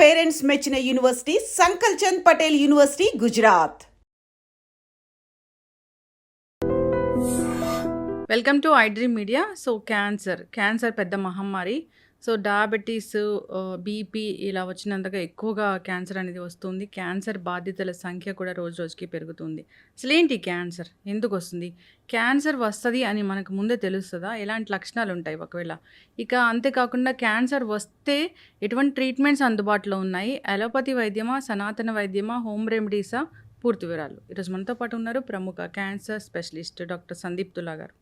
Parents మెచ్చిన university Sankalchand Patel university, Gujarat. Welcome to I Dream Media. So cancer పెద్ద మహమ్మారి. So diabetes, BP ఇలా వచ్చినంతగా ఎక్కువగా క్యాన్సర్ అనేది వస్తుంది. క్యాన్సర్ బాధితుల సంఖ్య కూడా రోజు రోజుకి పెరుగుతుంది. అసలేంటి క్యాన్సర్, ఎందుకు వస్తుంది, క్యాన్సర్ వస్తుంది అని మనకు ముందే తెలుస్తుందా, ఎలాంటి లక్షణాలు ఉంటాయి ఒకవేళ, ఇక అంతేకాకుండా క్యాన్సర్ వస్తే ఎటువంటి ట్రీట్మెంట్స్ అందుబాటులో ఉన్నాయి, అలోపతి వైద్యమా, సనాతన వైద్యమా, హోమ్ రెమెడీసా, పూర్తి వివరాలు ఈరోజు మనతో పాటు ఉన్నారు ప్రముఖ క్యాన్సర్ స్పెషలిస్ట్ డాక్టర్ సందీప్ తులా గారు.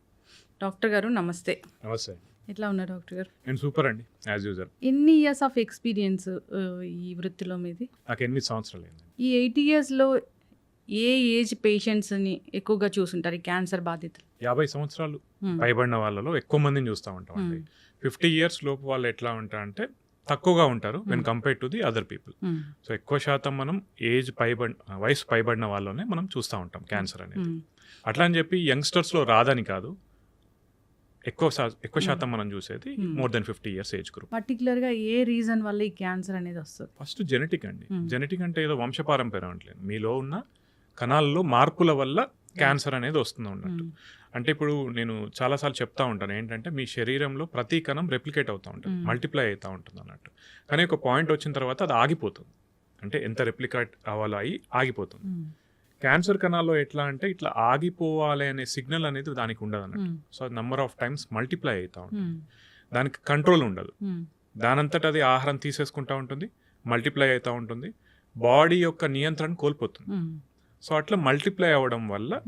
డాక్టర్ గారు నమస్తే. నమస్తే. ఎట్లా ఉన్నారు డాక్టర్ గారు? నేను సూపర్ అండి, యాజ్ యూజువల్. ఎన్ని ఇయర్స్ ఆఫ్ ఎక్స్పీరియన్స్ ఈ వృత్తిలో మీది? నాకు 8 సంవత్సరాలు అయింది. ఈ 8 ఇయర్స్లో ఏ ఏజ్ పేషెంట్స్ని ఎక్కువగా చూసుంటారు ఈ క్యాన్సర్ బాధితులు? 50 సంవత్సరాలు పైబడిన వాళ్ళలో ఎక్కువ మందిని చూస్తూ ఉంటాం అండి. 50 years లోపు వాళ్ళు ఎట్లా ఉంటారంటే తక్కువగా ఉంటారు when compare to the other people. So ఎక్కువ శాతం మనం వయసు పైబడిన వాళ్ళనే మనం చూస్తూ ఉంటాం క్యాన్సర్ అనేది. అట్లా అని చెప్పి యంగ్స్టర్స్లో రాదని కాదు, ఎక్కువ శాతం మనం చూసేది more than 50 years age group. పర్టికులర్గా ఏ రీజన్ వల్ల ఈ క్యాన్సర్ అనేది వస్తుంది? ఫస్ట్ జెనెటిక్ అండి. జెనెటిక్ అంటే ఏదో వంశపారంపర్యం అంటలేదు, మీలో ఉన్న కణాల్లో మార్పుల వల్ల క్యాన్సర్ అనేది వస్తుంది ఉన్నట్టు. అంటే ఇప్పుడు నేను చాలాసార్లు చెప్తా ఉంటాను ఏంటంటే మీ శరీరంలో ప్రతి కణం రెప్లికేట్ అవుతూ ఉంటుంది, మల్టిప్లై అవుతూ ఉంటుంది అన్నట్టు. కానీ ఒక పాయింట్ వచ్చిన తర్వాత అది ఆగిపోతుంది, అంటే ఎంత రెప్లికేట్ అవ్వాలో అయ్యి ఆగిపోతుంది. క్యాన్సర్ కణాల్లో ఎట్లా అంటే ఇట్లా ఆగిపోవాలి అనే సిగ్నల్ అనేది దానికి ఉండదు అన్నట్టు. సో అది నెంబర్ ఆఫ్ టైమ్స్ మల్టిప్లై అవుతూ ఉంటుంది, దానికి కంట్రోల్ ఉండదు. దానంతట అది ఆహారం తీసేసుకుంటూ ఉంటుంది, మల్టిప్లై అవుతూ ఉంటుంది, బాడీ యొక్క నియంత్రణ కోల్పోతుంది. సో అట్లా మల్టిప్లై అవ్వడం వల్ల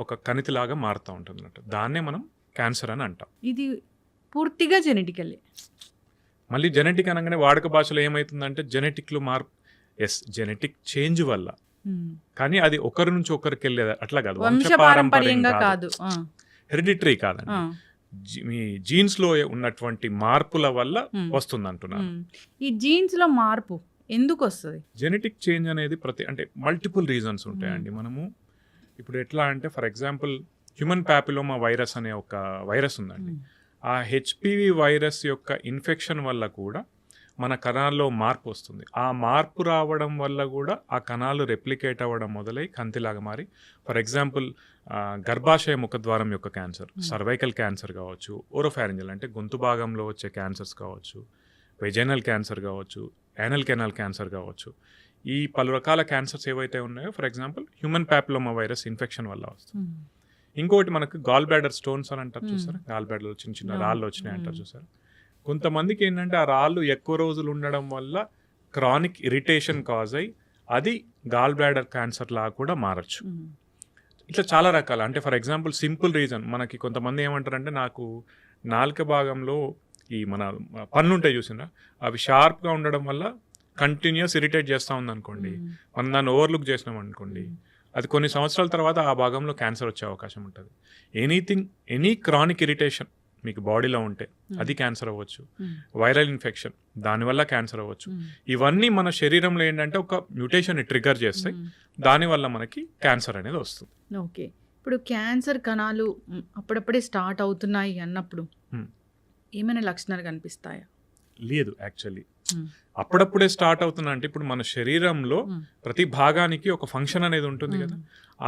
ఒక కణితిలాగా మారుతూ ఉంటుంది అన్నట్టు. దాన్నే మనం క్యాన్సర్ అని అంటాం. ఇది పూర్తిగా జెనెటికల్లీ. మళ్ళీ జెనెటిక్ అనగానే వాడుక భాషలో ఏమవుతుందంటే జెనెటిక్లో మార్పు, జెనెటిక్ చేంజ్ వల్ల, కానీ అది ఒకరి నుంచి ఒకరికి వెళ్ళేది అట్లా కాదు, వంశపారంపర్యంగా కాదు, హెరిడిటరీ కాదండి. మీ జీన్స్ లో ఉన్నటువంటి మార్పుల వల్ల వస్తుంది అంటున్నారు. ఈ జీన్స్ లో మార్పు ఎందుకు వస్తుంది? జెనెటిక్ చేంజ్ అనేది అంటే మల్టిపుల్ రీజన్స్ ఉంటాయండి. మనము ఇప్పుడు ఎట్లా అంటే for example human papilloma virus అనే ఒక వైరస్ ఉందండి. ఆ హెచ్పివి వైరస్ యొక్క ఇన్ఫెక్షన్ వల్ల కూడా మన కణాల్లో మార్పు వస్తుంది. ఆ మార్పు రావడం వల్ల కూడా ఆ కణాలు రెప్లికేట్ అవ్వడం మొదలై కంతిలాగా మారి, ఫర్ ఎగ్జాంపుల్ గర్భాశయ ముఖద్వారం యొక్క క్యాన్సర్, సర్వైకల్ క్యాన్సర్ కావచ్చు, ఓరోఫారింజల్ అంటే గొంతు భాగంలో వచ్చే క్యాన్సర్స్ కావచ్చు, వెజైనల్ క్యాన్సర్ కావచ్చు, యానల్ కెనాల్ క్యాన్సర్ కావచ్చు. ఈ పలు రకాల క్యాన్సర్స్ ఏవైతే ఉన్నాయో for example human papilloma virus infection వల్ల వస్తుంది. ఇంకొకటి మనకు గాల్ బ్లాడర్ స్టోన్స్ అని అంటారు చూసారా, గాల్ బ్లాడర్లో చిన్న చిన్న రాళ్ళు వచ్చినాయి అంటారు చూసారా. కొంతమందికి ఏంటంటే ఆ రాళ్ళు ఎక్కువ రోజులు ఉండడం వల్ల క్రానిక్ ఇరిటేషన్ కాజ్ అయ్యి అది గాల్ బ్లాడర్ క్యాన్సర్ లాగా కూడా మారచ్చు. ఇట్లా చాలా రకాల, అంటే ఫర్ ఎగ్జాంపుల్ సింపుల్ రీజన్ మనకి కొంతమంది ఏమంటారంటే నాకు నాలుక భాగంలో ఈ మన పన్ను ఉంటాయి చూసినా అవి షార్ప్గా ఉండడం వల్ల కంటిన్యూస్ ఇరిటేట్ చేస్తూ ఉంది అనుకోండి, మనం దాన్ని ఓవర్లుక్ చేసినాం అనుకోండి, అది కొన్ని సంవత్సరాల తర్వాత ఆ భాగంలో క్యాన్సర్ వచ్చే అవకాశం ఉంటుంది. ఎనీ క్రానిక్ ఇరిటేషన్ మీకు బాడీలో ఉంటే అది క్యాన్సర్ అవ్వచ్చు, వైరల్ ఇన్ఫెక్షన్ దానివల్ల క్యాన్సర్ అవ్వచ్చు. ఇవన్నీ మన శరీరంలో ఏంటంటే ఒక మ్యూటేషన్ ట్రిగర్ చేస్తాయి, దానివల్ల మనకి క్యాన్సర్ అనేది వస్తుంది. ఓకే, ఇప్పుడు క్యాన్సర్ కణాలు అప్పుడప్పుడే స్టార్ట్ అవుతున్నాయి అన్నప్పుడు ఏమైనా లక్షణాలు కనిపిస్తాయా? లేదు, యాక్చువల్లీ అప్పుడప్పుడే స్టార్ట్ అవుతున్నా అంటే ఇప్పుడు మన శరీరంలో ప్రతి భాగానికి ఒక ఫంక్షన్ అనేది ఉంటుంది కదా,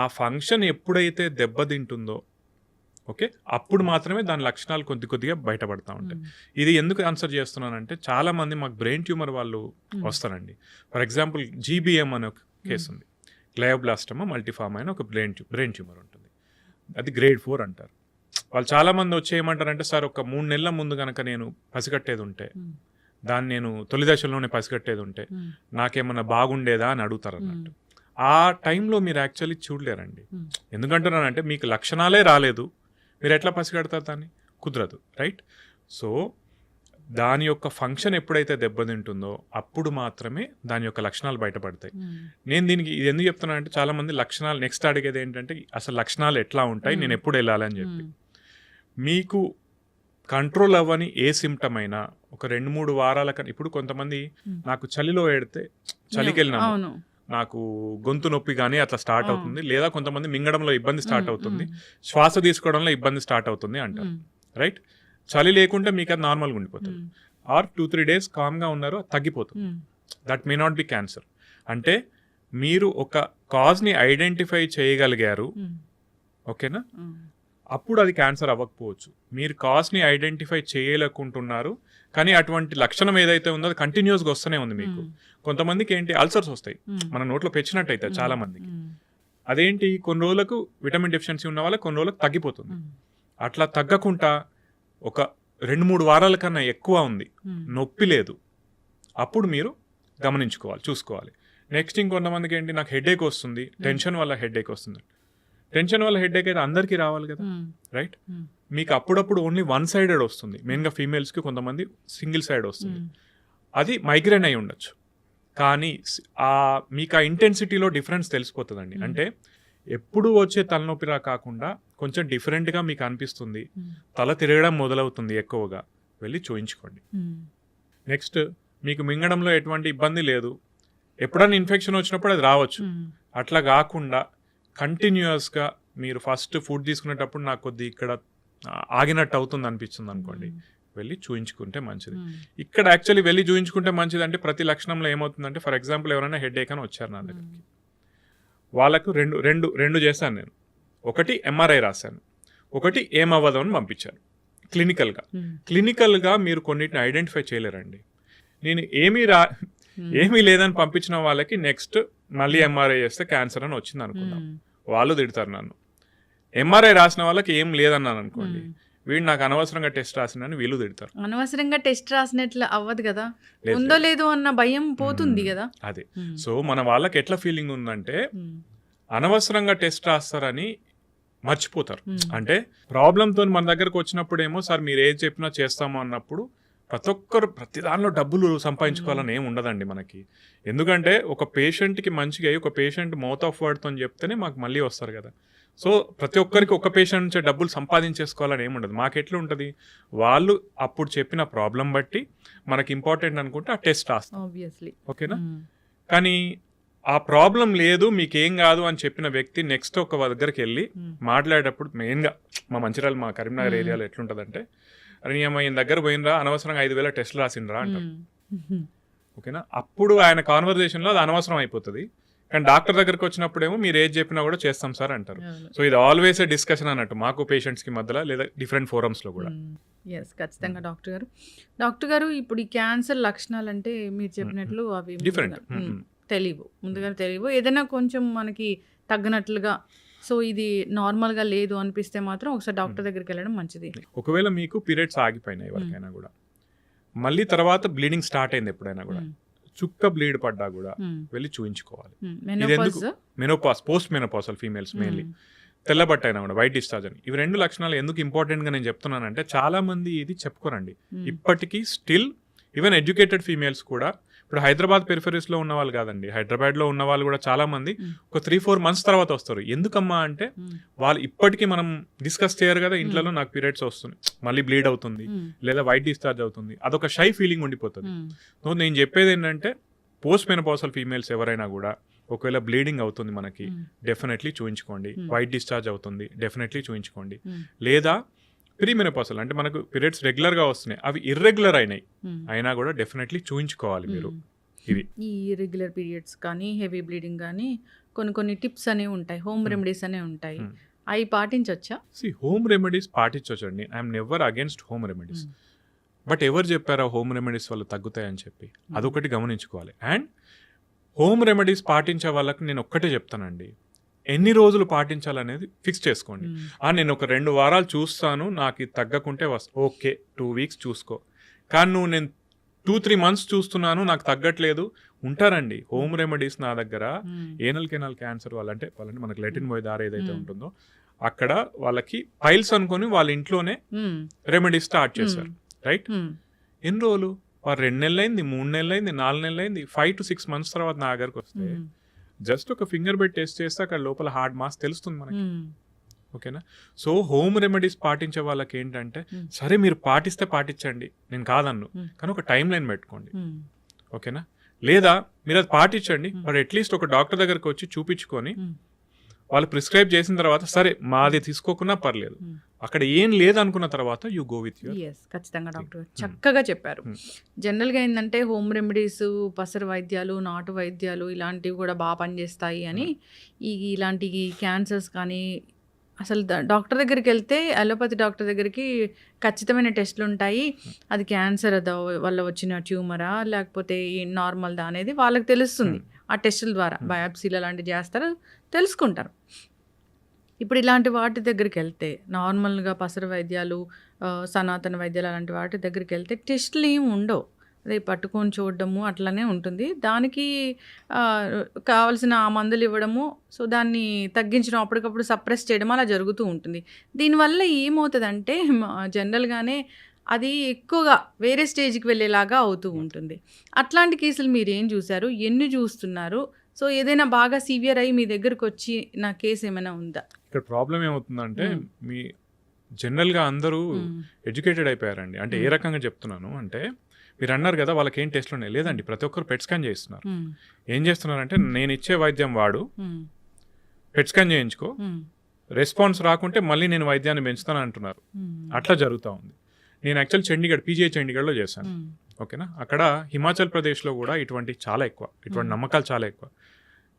ఆ ఫంక్షన్ ఎప్పుడైతే దెబ్బతింటుందో ఓకే అప్పుడు మాత్రమే దాని లక్షణాలు కొద్దిగా బయటపడతా ఉంటాయి. ఇది ఎందుకు ఆన్సర్ చేస్తున్నానంటే చాలా మంది మాకు బ్రెయిన్ ట్యూమర్ వాళ్ళు వస్తారండి. ఫర్ ఎగ్జాంపుల్ GBM అనే ఒక కేసు ఉంది, గ్లయోబ్లాస్టమా మల్టీఫార్మ్ అయిన ఒక బ్రెయిన్ ట్యూమర్ ఉంటుంది, అది grade 4 అంటారు. వాళ్ళు చాలామంది వచ్చి ఏమంటారంటే సార్ ఒక 3 నెలల ముందు కనుక నేను పసిగట్టేది ఉంటే, దాన్ని నేను తొలి దశలోనే పసిగట్టేది ఉంటే నాకేమన్నా బాగుండేదా అని అడుగుతారు అన్నట్టు. ఆ టైంలో మీరు యాక్చువల్లీ చూడలేరండి. ఎందుకంటున్నానంటే మీకు లక్షణాలే రాలేదు, మీరు ఎట్లా పసిగడతారు దాన్ని? కుదరదు, రైట్? సో దాని యొక్క ఫంక్షన్ ఎప్పుడైతే దెబ్బతింటుందో అప్పుడు మాత్రమే దాని యొక్క లక్షణాలు బయటపడతాయి. నేను దీనికి ఇది ఎందుకు చెప్తున్నానంటే చాలామంది లక్షణాలు నెక్స్ట్ అడిగేది ఏంటంటే అసలు లక్షణాలు ఎట్లా ఉంటాయి, నేను ఎప్పుడు వెళ్ళాలని చెప్పి. మీకు కంట్రోల్ అవ్వని ఏ సిమ్టమ్ అయినా ఒక 2-3 వారాల కన్నా, ఇప్పుడు కొంతమంది నాకు చలిలో ఏడితే చలికి వెళ్ళినాము నాకు గొంతు నొప్పి కానీ అట్లా స్టార్ట్ అవుతుంది, లేదా కొంతమంది మింగడంలో ఇబ్బంది స్టార్ట్ అవుతుంది, శ్వాస తీసుకోవడంలో ఇబ్బంది స్టార్ట్ అవుతుంది అంటారు, రైట్? చలి లేకుంటే మీకు అది నార్మల్గా ఉండిపోతుంది. ఆర్ 2-3 days కామ్గా ఉన్నారు, తగ్గిపోతుంది. That may not be cancer. అంటే మీరు ఒక కాజ్ని ఐడెంటిఫై చేయగలిగారు, ఓకేనా, అప్పుడు అది క్యాన్సర్ అవ్వకపోవచ్చు. మీరు కాజ్ని ఐడెంటిఫై చేయలేకుంటున్నారు, కానీ అటువంటి లక్షణం ఏదైతే ఉందో అది కంటిన్యూస్గా వస్తూనే ఉంది మీకు. కొంతమందికి ఏంటి అల్సర్స్ వస్తాయి, మన నోట్లో పెచ్చినట్టయితే చాలా మందికి. అదేంటి కొన్ని రోజులకు విటమిన్ డెఫిషియన్సీ ఉన్న వాళ్ళకి కొన్ని రోజులకు తగ్గిపోతుంది. అట్లా తగ్గకుండా ఒక 2-3 వారాల కన్నా ఎక్కువ ఉంది, నొప్పి లేదు, అప్పుడు మీరు గమనించుకోవాలి, చూసుకోవాలి. నెక్స్ట్ ఇంకొంతమందికి ఏంటి, నాకు హెడేక్ వస్తుంది, టెన్షన్ వల్ల హెడేక్ వస్తుంది. టెన్షన్ వల్ల హెడేక్ అయితే అందరికీ రావాలి కదా, రైట్? మీకు అప్పుడప్పుడు ఓన్లీ వన్ సైడెడ్ వస్తుంది, మెయిన్గా ఫీమేల్స్కి కొంతమంది సింగిల్ సైడ్ వస్తుంది, అది మైగ్రేన్ అయి ఉండొచ్చు. కానీ మీకు ఆ ఇంటెన్సిటీలో డిఫరెన్స్ తెలిసిపోతుందండి. అంటే ఎప్పుడు వచ్చే తలనొప్పిరా కాకుండా కొంచెం డిఫరెంట్గా మీకు అనిపిస్తుంది, తల తిరగడం మొదలవుతుంది ఎక్కువగా, వెళ్ళి చూయించుకోండి. నెక్స్ట్ మీకు మింగడంలో ఎటువంటి ఇబ్బంది లేదు, ఎప్పుడన్నా ఇన్ఫెక్షన్ వచ్చినప్పుడు అది రావచ్చు. అట్లా కాకుండా కంటిన్యూస్గా మీరు ఫస్ట్ ఫుడ్ తీసుకునేటప్పుడు నాకు కొద్ది ఇక్కడ ఆగినట్టు అవుతుంది అనిపిస్తుంది అనుకోండి, వెళ్ళి చూయించుకుంటే మంచిది. ఇక్కడ యాక్చువల్లీ వెళ్ళి చూయించుకుంటే మంచిది. అంటే ప్రతి లక్షణంలో ఏమవుతుందంటే, ఫర్ ఎగ్జాంపుల్ ఎవరైనా హెడేక్ అని వచ్చారు నా దగ్గరికి, వాళ్ళకు రెండు చేశాను నేను. ఒకటి ఎంఆర్ఐ రాశాను, ఒకటి ఏమవ్వదు అని పంపించాను. క్లినికల్గా మీరు కొన్నిటిని ఐడెంటిఫై చేయలేరండి. నేను ఏమీ లేదని పంపించిన వాళ్ళకి నెక్స్ట్ మళ్ళీ ఎంఆర్ఐ చేస్తే క్యాన్సర్ అని వచ్చింది అనుకున్నాం, వాళ్ళు తిడతారు నన్ను. ఎంఆర్ఐ రాసిన వాళ్ళకి ఏం లేదన్నాను అనుకోండి, వీడు నాకు అనవసరంగా టెస్ట్ రాసిందని వీళ్ళు తిడతారు. అనవసరంగా టెస్ట్ రాసినట్లు అవ్వదు కదా, ఉందో లేదో అన్న భయం పోతుంది కదా. అదే. సో మన వాళ్ళకి ఎట్లా ఫీలింగ్ ఉందంటే, అనవసరంగా టెస్ట్ రాస్తారని మర్చిపోతారు. అంటే ప్రాబ్లంతో మన దగ్గరకు వచ్చినప్పుడేమో, సార్ మీరు ఏది చెప్పినా చేస్తాము అన్నప్పుడు ప్రతి ఒక్కరు ప్రతి దానిలో డబ్బులు సంపాదించుకోవాలని ఏమి ఉండదండి మనకి. ఎందుకంటే ఒక పేషెంట్కి మంచిగా ఒక పేషెంట్ మౌత్ ఆఫ్ వర్డ్తో చెప్తేనే మాకు మళ్ళీ వస్తారు కదా. సో ప్రతి ఒక్కరికి ఒక పేషెంట్ నుంచి డబ్బులు సంపాదించేసుకోవాలని ఏమి ఉండదు. మాకు ఎట్లా ఉంటుంది, వాళ్ళు అప్పుడు చెప్పిన ప్రాబ్లం బట్టి మనకి ఇంపార్టెంట్ అనుకుంటే ఆ టెస్ట్ రాస్తాం, ఓకేనా. కానీ ఆ ప్రాబ్లం లేదు, మీకేం కాదు అని చెప్పిన వ్యక్తి నెక్స్ట్ ఒక దగ్గరికి వెళ్ళి మాట్లాడేటప్పుడు, మెయిన్గా మా మంచిర్యాల మా కరీంనగర్ ఏరియాలో ఎట్లుంటుందంటే, అని ఈయన దగ్గర పోయినరా, అనవసరంగా 5,000 టెస్టులు రాసిండ్రా అంటారు, ఓకేనా. అప్పుడు ఆయన కాన్వర్జేషన్లో అది అనవసరం అయిపోతుంది. కానీ డాక్టర్ దగ్గరికి వచ్చినప్పుడేమో మీరు ఏది చెప్పినా కూడా చేస్తాం సార్ అంటారు. సో ఇది ఆల్వేస్ ఏ డిస్కషన్ అన్నట్టు మాకు పేషెంట్స్కి మధ్యలో, లేదా డిఫరెంట్ ఫోరమ్స్లో కూడా. ఎస్, ఖచ్చితంగా డాక్టర్ గారు ఇప్పుడు ఈ క్యాన్సర్ లక్షణాలు అంటే మీరు చెప్పినట్లు అవి డిఫరెంట్ ముందుగానే తెలియవు, ఏదైనా కొంచెం మనకి తగ్గినట్లుగా, సో ఇది నార్మల్గా లేదు అనిపిస్తే మాత్రం ఒకసారి డాక్టర్ దగ్గరికి వెళ్ళడం మంచిది. ఒకవేళ మీకు పీరియడ్స్ ఆగిపోయినాయి ఎవరికైనా కూడా, మళ్ళీ తర్వాత బ్లీడింగ్ స్టార్ట్ అయింది ఎప్పుడైనా కూడా, చుక్క బ్లీడ్ పడ్డా కూడా వెళ్ళి చూయించుకోవాలి. Menopause, post menopausal females mainly, తెల్లబట్ట అయినా కూడా, వైట్ డిశ్చార్జ్ అని, ఇవి 2 లక్షణాలు ఎందుకు ఇంపార్టెంట్గా నేను చెప్తున్నానంటే, చాలా మంది ఇది చెప్పుకోరండి ఇప్పటికీ. స్టిల్ ఈవెన్ ఎడ్యుకేటెడ్ ఫీమేల్స్ కూడా, ఇప్పుడు హైదరాబాద్ పెరిఫెరీస్లో ఉన్న వాళ్ళు కాదండి, హైదరాబాద్లో ఉన్న వాళ్ళు కూడా చాలా మంది ఒక 3-4 months తర్వాత వస్తారు. ఎందుకమ్మా అంటే, వాళ్ళు ఇప్పటికీ మనం డిస్కస్ చేయరు కదా ఇంట్లో, నాకు పీరియడ్స్ వస్తుంది, మళ్ళీ బ్లీడ్ అవుతుంది, లేదా వైట్ డిశ్చార్జ్ అవుతుంది, అదొక షై ఫీలింగ్ ఉండిపోతుంది. సో నేను చెప్పేది ఏంటంటే, పోస్ట్ మెనోపాసల్ ఫీమేల్స్ ఎవరైనా కూడా ఒకవేళ బ్లీడింగ్ అవుతుంది మనకి, డెఫినెట్లీ చూయించుకోండి. వైట్ డిశ్చార్జ్ అవుతుంది, డెఫినెట్లీ చూయించుకోండి. లేదా ప్రీ మెనోపాసల్ అంటే మనకు పీరియడ్స్ రెగ్యులర్గా వస్తున్నాయి, అవి ఇర్రెగ్యులర్ అయినా కూడా డెఫినెట్లీ చూయించుకోవాలి మీరు. ఇవి ఈ ఇర్రెగ్యులర్ పీరియడ్స్ కానీ, హెవీ బ్లీడింగ్ కానీ కొన్ని టిప్స్ అనేవి ఉంటాయి, హోమ్ రెమెడీస్ అనేవి ఉంటాయి, అవి పాటించవచ్చా? హోమ్ రెమెడీస్ పాటించవచ్చండి. I'm never against home remedies. But ఎవరు చెప్పారా హోమ్ రెమెడీస్ వల్ల తగ్గుతాయని చెప్పి? అదొకటి గమనించుకోవాలి. అండ్ హోమ్ రెమెడీస్ పాటించే వాళ్ళకి నేను ఒక్కటే చెప్తానండి, ఎన్ని రోజులు పాటించాలనేది ఫిక్స్ చేసుకోండి. నేను ఒక 2 వారాలు చూస్తాను, నాకు ఇది తగ్గకుంటే ఓకే 2 weeks చూసుకో. కానీ నేను 2-3 months చూస్తున్నాను, నాకు తగ్గట్లేదు, ఉంటారండి హోమ్ రెమెడీస్ నా దగ్గర. ఏనల్ కెనాల్ క్యాన్సర్ వాళ్ళంటే మనకి లెటిన్ పోయే దారి ఏదైతే ఉంటుందో అక్కడ వాళ్ళకి పైల్స్ అనుకొని వాళ్ళ ఇంట్లోనే రెమెడీ స్టార్ట్ చేశారు, రైట్. ఎన్ని రోజులు, 2 నెలలైంది, 3 నెలలైంది, 4 నెలలైంది, 5 to 6 months తర్వాత నా దగ్గరకు వస్తే జస్ట్ ఒక ఫింగర్ బెడ్ టెస్ట్ చేస్తే అక్కడ లోపల హార్డ్ మాస్ తెలుస్తుంది మనకి, ఓకేనా. సో హోమ్ రెమెడీస్ పాటించే వాళ్ళకి ఏంటంటే, సరే మీరు పాటిస్తే పాటించండి, నేను కాదన్ను, కానీ ఒక టైం లైన్ పెట్టుకోండి, ఓకేనా. లేదా మీరు అది పాటించండి, బట్ అట్లీస్ట్ ఒక డాక్టర్ దగ్గరకు వచ్చి చూపించుకొని వాళ్ళు ప్రిస్క్రైబ్ చేసిన తర్వాత, సరే మాది తీసుకోకున్నా పర్లేదు, అక్కడ ఏం లేదనుకున్న తర్వాత you go with your. Yes, ఖచ్చితంగా డాక్టర్ గారు చక్కగా చెప్పారు. జనరల్గా ఏంటంటే హోమ్ రెమెడీస్, పసరు వైద్యాలు, నాటు వైద్యాలు ఇలాంటివి కూడా బాగా పనిచేస్తాయి అని, ఇలాంటి క్యాన్సర్స్ కానీ అసలు డాక్టర్ దగ్గరికి వెళ్తే అలోపతి డాక్టర్ దగ్గరికి ఖచ్చితమైన టెస్టులు ఉంటాయి. అది క్యాన్సర్ వల్ల వచ్చిన ట్యూమరా లేకపోతే నార్మల్దా అనేది వాళ్ళకి తెలుస్తుంది. ఆ టెస్టుల ద్వారా బయాప్సీలు అలాంటివి చేస్తారు, తెలుసుకుంటారు. ఇప్పుడు ఇలాంటి వాటి దగ్గరికి వెళ్తే నార్మల్గా పసరు వైద్యాలు, సనాతన వైద్యాలు అలాంటి వాటి దగ్గరికి వెళ్తే టెస్టులు ఏమి ఉండవు. అదే పట్టుకొని చూడడము అట్లనే ఉంటుంది. దానికి కావాల్సిన ఆ మందులు ఇవ్వడము, సో దాన్ని తగ్గించడం, అప్పటికప్పుడు సప్రెస్ చేయడం అలా జరుగుతూ ఉంటుంది. దీనివల్ల ఏమవుతుందంటే జనరల్గానే అది ఎక్కువగా వేరే స్టేజ్కి వెళ్ళేలాగా అవుతూ ఉంటుంది. అట్లాంటి కేసులు మీరు ఏం చూశారు, ఎన్ని చూస్తున్నారు? సో ఏదైనా బాగా సివియర్ అయ్యి మీ దగ్గరకు వచ్చి నా కేసు ఏమైనా ఉందా? ఇక్కడ ప్రాబ్లం ఏమవుతుందంటే మీ జనరల్గా అందరూ ఎడ్యుకేటెడ్ అయిపోయారండి. అంటే ఏ రకంగా చెప్తున్నాను అంటే, మీరు అన్నారు కదా వాళ్ళకి ఏం టెస్ట్లు ఉన్నాయి. లేదండి, ప్రతి ఒక్కరు పెట్ స్కాన్ చేస్తున్నారు. ఏం చేస్తున్నారంటే, నేను ఇచ్చే వైద్యం వాడు, పెట్ స్కాన్ చేయించుకో, రెస్పాన్స్ రాకుంటే మళ్ళీ నేను వైద్యాన్ని పెంచుతాను అంటున్నారు. అట్లా జరుగుతూ ఉంది. నేను యాక్చువల్ చండీగఢ్, పీజీఐ చండీగఢ్లో చేశాను. ఓకేనా, అక్కడ హిమాచల్ ప్రదేశ్లో కూడా ఇటువంటి చాలా ఎక్కువ, ఇటువంటి నమ్మకాలు చాలా ఎక్కువ.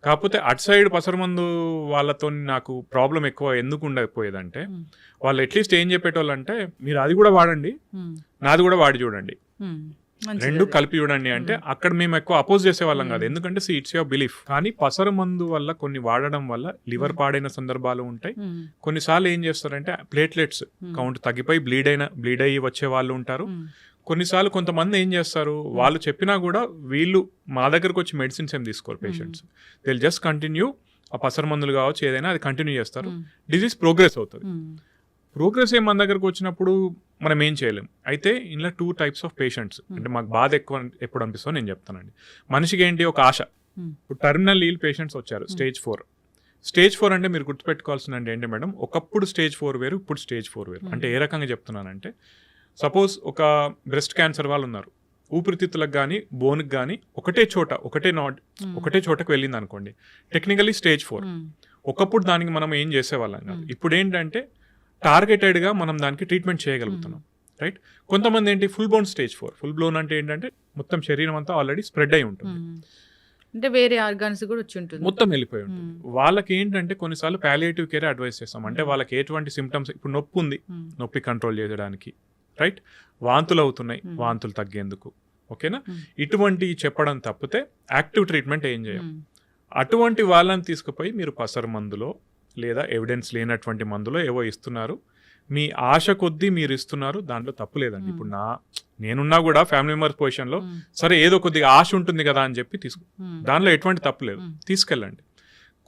కాకపోతే అటు సైడ్ పసరమందు వాళ్ళతో నాకు ప్రాబ్లం ఎక్కువ ఎందుకు ఉండకపోయేదంటే, వాళ్ళు అట్లీస్ట్ ఏం చెప్పేటోళ్ళు అంటే, మీరు అది కూడా వాడండి, నాది కూడా వాడి చూడండి, రెండు కలిపి చూడండి అంటే, అక్కడ మేము ఎక్కువ అపోజ్ చేసేవాళ్ళం కాదు. ఎందుకంటే ఇట్స్ యువర్ బిలీఫ్. కానీ పసరు మందు వల్ల కొన్ని వాడడం వల్ల లివర్ పాడైన సందర్భాలు ఉంటాయి. కొన్నిసార్లు ఏం చేస్తారంటే ప్లేట్లెట్స్ కౌంట్ తగ్గిపోయి బ్లీడ్ అయ్యి వచ్చే వాళ్ళు ఉంటారు. కొన్నిసార్లు కొంతమంది ఏం చేస్తారు, వాళ్ళు చెప్పినా కూడా వీళ్ళు మా దగ్గరకు వచ్చి మెడిసిన్స్ ఏం తీసుకోరు patients. They will just continue, ఆ పసరు మందులు కావచ్చు ఏదైనా అది కంటిన్యూ చేస్తారు. డిజీజ్ ప్రోగ్రెస్ అవుతుంది. ప్రోగ్రెస్ మన దగ్గరకు వచ్చినప్పుడు మనం ఏం చేయలేం. అయితే ఇందులో 2 types ఆఫ్ పేషెంట్స్. అంటే మాకు బాధ ఎక్కువ ఎప్పుడు అనిపిస్తుందో నేను చెప్తానండి. మనిషికి ఏంటి ఒక ఆశ. ఇప్పుడు టర్మినల్ ఇల్ పేషెంట్స్ వచ్చారు, స్టేజ్ 4. స్టేజ్ 4 అంటే మీరు గుర్తుపెట్టుకోవాల్సింది ఏంటి మేడం, ఒకప్పుడు స్టేజ్ 4 వేరు, ఇప్పుడు స్టేజ్ 4 వేరు. అంటే ఏ రకంగా చెప్తున్నానంటే, సపోజ్ ఒక బ్రెస్ట్ క్యాన్సర్ వాళ్ళు ఉన్నారు, ఊపిరితిత్తులకు కానీ బోన్కి కానీ ఒకటే చోటకు వెళ్ళింది అనుకోండి, టెక్నికలీ స్టేజ్ 4. ఒకప్పుడు దానికి మనం ఏం చేసేవాళ్ళం కాదు. ఇప్పుడు ఏంటంటే టార్గెటెడ్గా మనం దానికి ట్రీట్మెంట్ చేయగలుగుతున్నాం, రైట్? కొంతమంది ఏంటి full bone stage 4. Full blown అంటే ఏంటంటే మొత్తం శరీరం అంతా ఆల్రెడీ స్ప్రెడ్ అయి ఉంటుంది, అంటే వేరే ఆర్గాన్స్ కూడా వచ్చి ఉంటుంది, మొత్తం వెళ్ళిపోయి ఉంటుంది. వాళ్ళకి ఏంటంటే కొన్నిసార్లు పాలియేటివ్ కేర్ అడ్వైస్ చేస్తాం. అంటే వాళ్ళకి ఎటువంటి సిమ్టమ్స్, ఇప్పుడు నొప్పి ఉంది, నొప్పి కంట్రోల్ చేయడానికి, రైట్? వాంతులు అవుతున్నాయి, వాంతులు తగ్గేందుకు, ఓకేనా? ఇటువంటి చెప్పడం తప్పితే యాక్టివ్ ట్రీట్మెంట్ ఏం చేయం. అటువంటి వాళ్ళని తీసుకుపోయి మీరు పసరు మందులో లేదా ఎవిడెన్స్ లేనటువంటి మందులో ఏవో ఇస్తున్నారు, మీ ఆశ కొద్దీ మీరు ఇస్తున్నారు, దాంట్లో తప్పు లేదండి. ఇప్పుడు నేనున్నా కూడా ఫ్యామిలీ మెంబర్స్ పొజిషన్లో సరే ఏదో కొద్దిగా ఆశ ఉంటుంది కదా అని చెప్పి దానిలో ఎటువంటి తప్పు లేదు, తీసుకెళ్ళండి.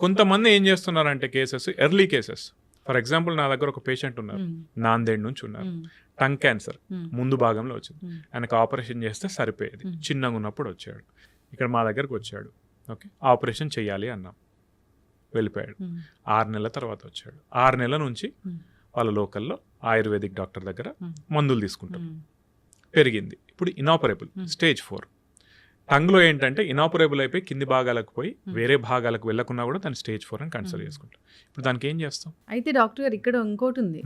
కొంతమంది ఏం చేస్తున్నారంటే cases, early cases. For example నా దగ్గర ఒక పేషెంట్ ఉన్నారు, నాందేడ్ నుంచి ఉన్నారు, టంగ్ క్యాన్సర్ ముందు భాగంలో వచ్చింది. ఆయనకు ఆపరేషన్ చేస్తే సరిపోయేది, చిన్నగా ఉన్నప్పుడు వచ్చాడు, ఇక్కడ మా దగ్గరకు వచ్చాడు, ఓకే ఆపరేషన్ చెయ్యాలి అన్నాం, వెళ్ళిపోయాడు. 6 నెలల తర్వాత వచ్చాడు. 6 నెలల నుంచి వాళ్ళ లోకల్లో ఆయుర్వేదిక్ డాక్టర్ దగ్గర మందులు తీసుకుంటారు, పెరిగింది. ఇప్పుడు ఇనాపరబుల్ స్టేజ్ 4. టంగ్లో ఏంటంటే ఇనాపరబుల్ అయిపోయి కింది భాగాలకు పోయి వేరే భాగాలకు వెళ్ళకున్నా కూడా దాన్ని స్టేజ్ 4 అని కన్సిడర్ చేసుకుంటాం. ఇప్పుడు దానికి ఏం చేస్తాం? అయితే డాక్టర్ గారు ఇక్కడ ఇంకోటి ఉంది,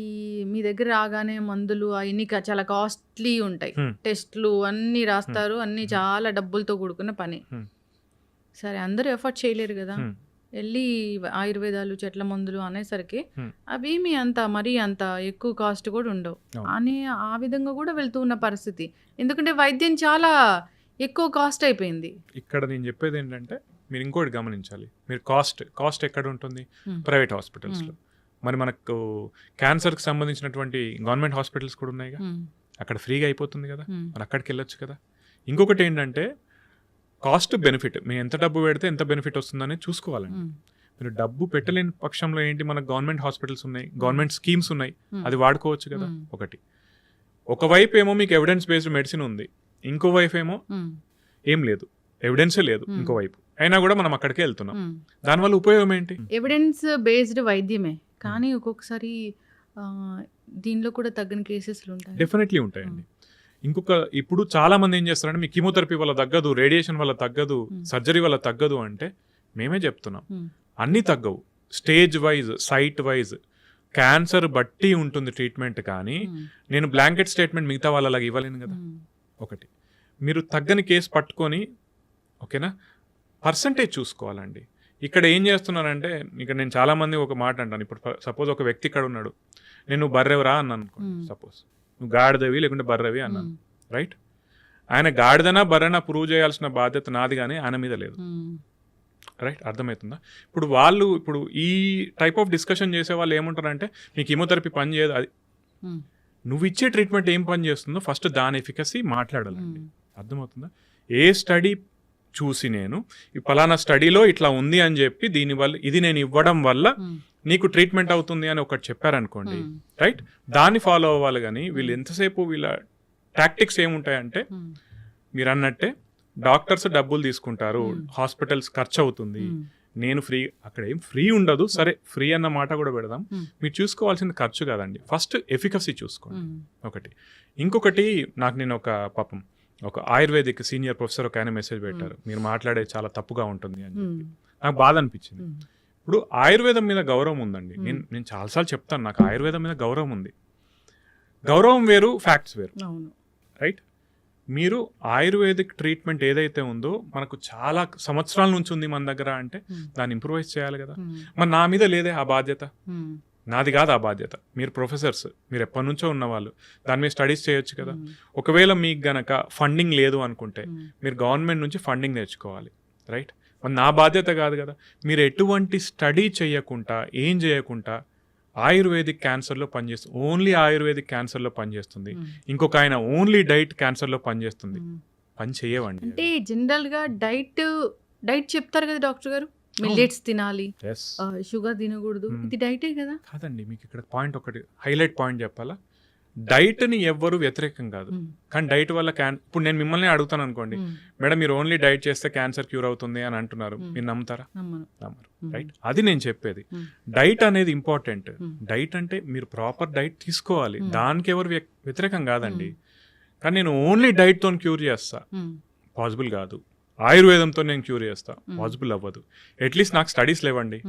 ఈ మీ దగ్గర రాగానే మందులు అవన్నీ చాలా కాస్ట్లీ ఉంటాయి, టెస్ట్లు అన్నీ రాస్తారు, అన్నీ చాలా డబ్బులతో కూడుకున్న పని. సరే అందరూ ఎఫర్ట్ చేయలేరు కదా, వెళ్ళి ఆయుర్వేదాలు చెట్ల మందులు అనేసరికి అవేమి మరీ అంత ఎక్కువ కాస్ట్ కూడా ఉండవు అని ఆ విధంగా కూడా వెళ్తూ ఉన్న పరిస్థితి. ఎందుకంటే వైద్యం చాలా ఎక్కువ కాస్ట్ అయిపోయింది. ఇక్కడ నేను చెప్పేది ఏంటంటే మీరు ఇంకోటి గమనించాలి, మీరు కాస్ట్ ఎక్కడ ఉంటుంది? ప్రైవేట్ హాస్పిటల్స్లో. మరి మనకు క్యాన్సర్కి సంబంధించినటువంటి గవర్నమెంట్ హాస్పిటల్స్ కూడా ఉన్నాయిగా, అక్కడ ఫ్రీగా అయిపోతుంది కదా, మరి అక్కడికి వెళ్ళొచ్చు కదా. ఇంకొకటి ఏంటంటే కాస్ట్ బెనిఫిట్, మీరు ఎంత డబ్బు పెడితే ఎంత బెనిఫిట్ వస్తుందని చూసుకోవాలండి. మీరు డబ్బు పెట్టలేని పక్షంలో ఏంటి, మనకు గవర్నమెంట్ హాస్పిటల్స్ ఉన్నాయి, గవర్నమెంట్ స్కీమ్స్ ఉన్నాయి, అది వాడుకోవచ్చు కదా. ఒకవైపు ఏమో మీకు ఎవిడెన్స్ బేస్డ్ మెడిసిన్ ఉంది, ఇంకో వైపు ఏమో ఏం లేదు, ఎవిడెన్సే లేదు ఇంకోవైపు, అయినా కూడా మనం అక్కడికే వెళ్తున్నాం. దానివల్ల ఉపయోగం ఏంటి? ఎవిడెన్స్ బేస్డ్ వైద్యమే, కానీ ఒక్కొక్కసారి దీనిలో కూడా తగ్గని కేసెస్లు ఉంటాయి, డెఫినెట్లీ ఉంటాయండి. ఇప్పుడు చాలా మంది ఏం చేస్తారంటే మీ కీమోథెరపీ వల్ల తగ్గదు, రేడియేషన్ వల్ల తగ్గదు, సర్జరీ వల్ల తగ్గదు అంటే మేమే చెప్తున్నాం, అన్నీ తగ్గవు. Stage wise, site wise cancer బట్టి ఉంటుంది ట్రీట్మెంట్, కానీ నేను బ్లాంకెట్ స్టేట్మెంట్ మిగతా వాళ్ళలాగా ఇవ్వలేను కదా. ఒకటి, మీరు తగ్గని కేసు పట్టుకొని, ఓకేనా, పర్సంటేజ్ చూసుకోవాలండి. ఇక్కడ ఏం చేస్తున్నారంటే, ఇక్కడ నేను చాలామంది ఒక మాట అంటాను. ఇప్పుడు సపోజ్ ఒక వ్యక్తి ఇక్కడ ఉన్నాడు, నేను బర్రెవరా అన్నాను అనుకోండి, సపోజ్ నువ్వు గాడిదవి లేకుంటే బర్రెవి అన్నాను, రైట్? ఆయన గాడిదనా బర్రెనా ప్రూవ్ చేయాల్సిన బాధ్యత నాది, కానీ ఆయన మీద లేదు, రైట్? అర్థమవుతుందా? ఇప్పుడు ఈ టైప్ ఆఫ్ డిస్కషన్ చేసే వాళ్ళు ఏమంటారంటే, నీకు కీమోథెరపీ పని చేయదు, అది నువ్వు ఇచ్చే ట్రీట్మెంట్ ఏం పని చేస్తుందో ఫస్ట్ దాని ఎఫికసీ మాట్లాడాలండి. అర్థమవుతుందా? ఏ స్టడీ చూసి నేను ఈ పలానా స్టడీలో ఇట్లా ఉంది అని చెప్పి దీనివల్ల ఇది నేను ఇవ్వడం వల్ల నీకు ట్రీట్మెంట్ అవుతుంది అని ఒకటి చెప్పారనుకోండి, రైట్? దాన్ని ఫాలో అవ్వాలి. కానీ వీళ్ళు ఎంతసేపు వీళ్ళ టాక్టిక్స్ ఏముంటాయంటే, మీరు అన్నట్టే డాక్టర్స్ డబ్బులు తీసుకుంటారు, హాస్పిటల్స్ ఖర్చు అవుతుంది, నేను ఫ్రీ, అక్కడ ఏం ఫ్రీ ఉండదు. సరే, ఫ్రీ అన్న మాట కూడా పెడదాం. మీరు చూసుకోవాల్సింది ఖర్చు కాదండి, ఫస్ట్ ఎఫికసీ చూసుకోండి ఒకటి. ఇంకొకటి, నేను ఒక ఆయుర్వేదిక్ సీనియర్ ప్రొఫెసర్ ఒక ఆయన మెసేజ్ పెట్టారు, మీరు మాట్లాడే చాలా తప్పుగా ఉంటుంది అని చెప్పి. నాకు బాధ అనిపించింది. ఇప్పుడు ఆయుర్వేదం మీద గౌరవం ఉందండి. నేను చాలాసార్లు చెప్తాను, నాకు ఆయుర్వేదం మీద గౌరవం ఉంది. గౌరవం వేరు, ఫ్యాక్ట్స్ వేరు, రైట్? మీరు ఆయుర్వేదిక్ ట్రీట్మెంట్ ఏదైతే ఉందో మనకు చాలా సంవత్సరాల నుంచి ఉంది మన దగ్గర అంటే దాన్ని ఇంప్రూవైజ్ చేయాలి కదా. మరి నా మీద లేదే ఆ బాధ్యత, నాది కాదు ఆ బాధ్యత. మీరు ప్రొఫెసర్స్, మీరు ఎప్పటి నుంచో ఉన్నవాళ్ళు, దాని మీద స్టడీస్ చేయొచ్చు కదా. ఒకవేళ మీకు గనక ఫండింగ్ లేదు అనుకుంటే మీరు గవర్నమెంట్ నుంచి ఫండింగ్ తెచ్చుకోవాలి, రైట్? మరి నా బాధ్యత కాదు కదా. మీరు ఎటువంటి స్టడీ చేయకుండా, ఏం చేయకుండా ఆయుర్వేదిక్ క్యాన్సర్లో పనిచేస్తుంది, ఓన్లీ ఆయుర్వేదిక్ క్యాన్సర్లో పనిచేస్తుంది, ఇంకొక ఆయన ఓన్లీ డైట్ క్యాన్సర్లో పనిచేస్తుంది, పని చేయవండి. అంటే జనరల్గా డైట్ చెప్తారు కదా డాక్టర్ గారు, మిల్లెట్స్ తినాలి, షుగర్ తినకూడదు, ఇది డైటే కదా. కాదండి, మీకు ఇక్కడ పాయింట్ ఒకటి హైలైట్ పాయింట్ చెప్పాలా. డైట్ని ఎవ్వరు వ్యతిరేకం కాదు, కానీ డైట్ వల్ల ఇప్పుడు నేను మిమ్మల్ని అడుగుతాను అనుకోండి, మేడం మీరు ఓన్లీ డైట్ చేస్తే క్యాన్సర్ క్యూర్ అవుతుంది అని అంటున్నారు, మీరు నమ్ముతారా? నమ్మరు, రైట్? అది నేను చెప్పేది. డైట్ అనేది ఇంపార్టెంట్. డైట్ అంటే మీరు ప్రాపర్ డైట్ తీసుకోవాలి, దానికి ఎవరు వ్యతిరేకం కాదండి. కానీ నేను ఓన్లీ డైట్తో క్యూర్ చేస్తా, పాసిబుల్ కాదు. ఆయుర్వేదంతో నేను క్యూర్ చేస్తా, పాసిబుల్ అవ్వదు. అట్లీస్ట్ నాకు స్టడీస్ లేవండి,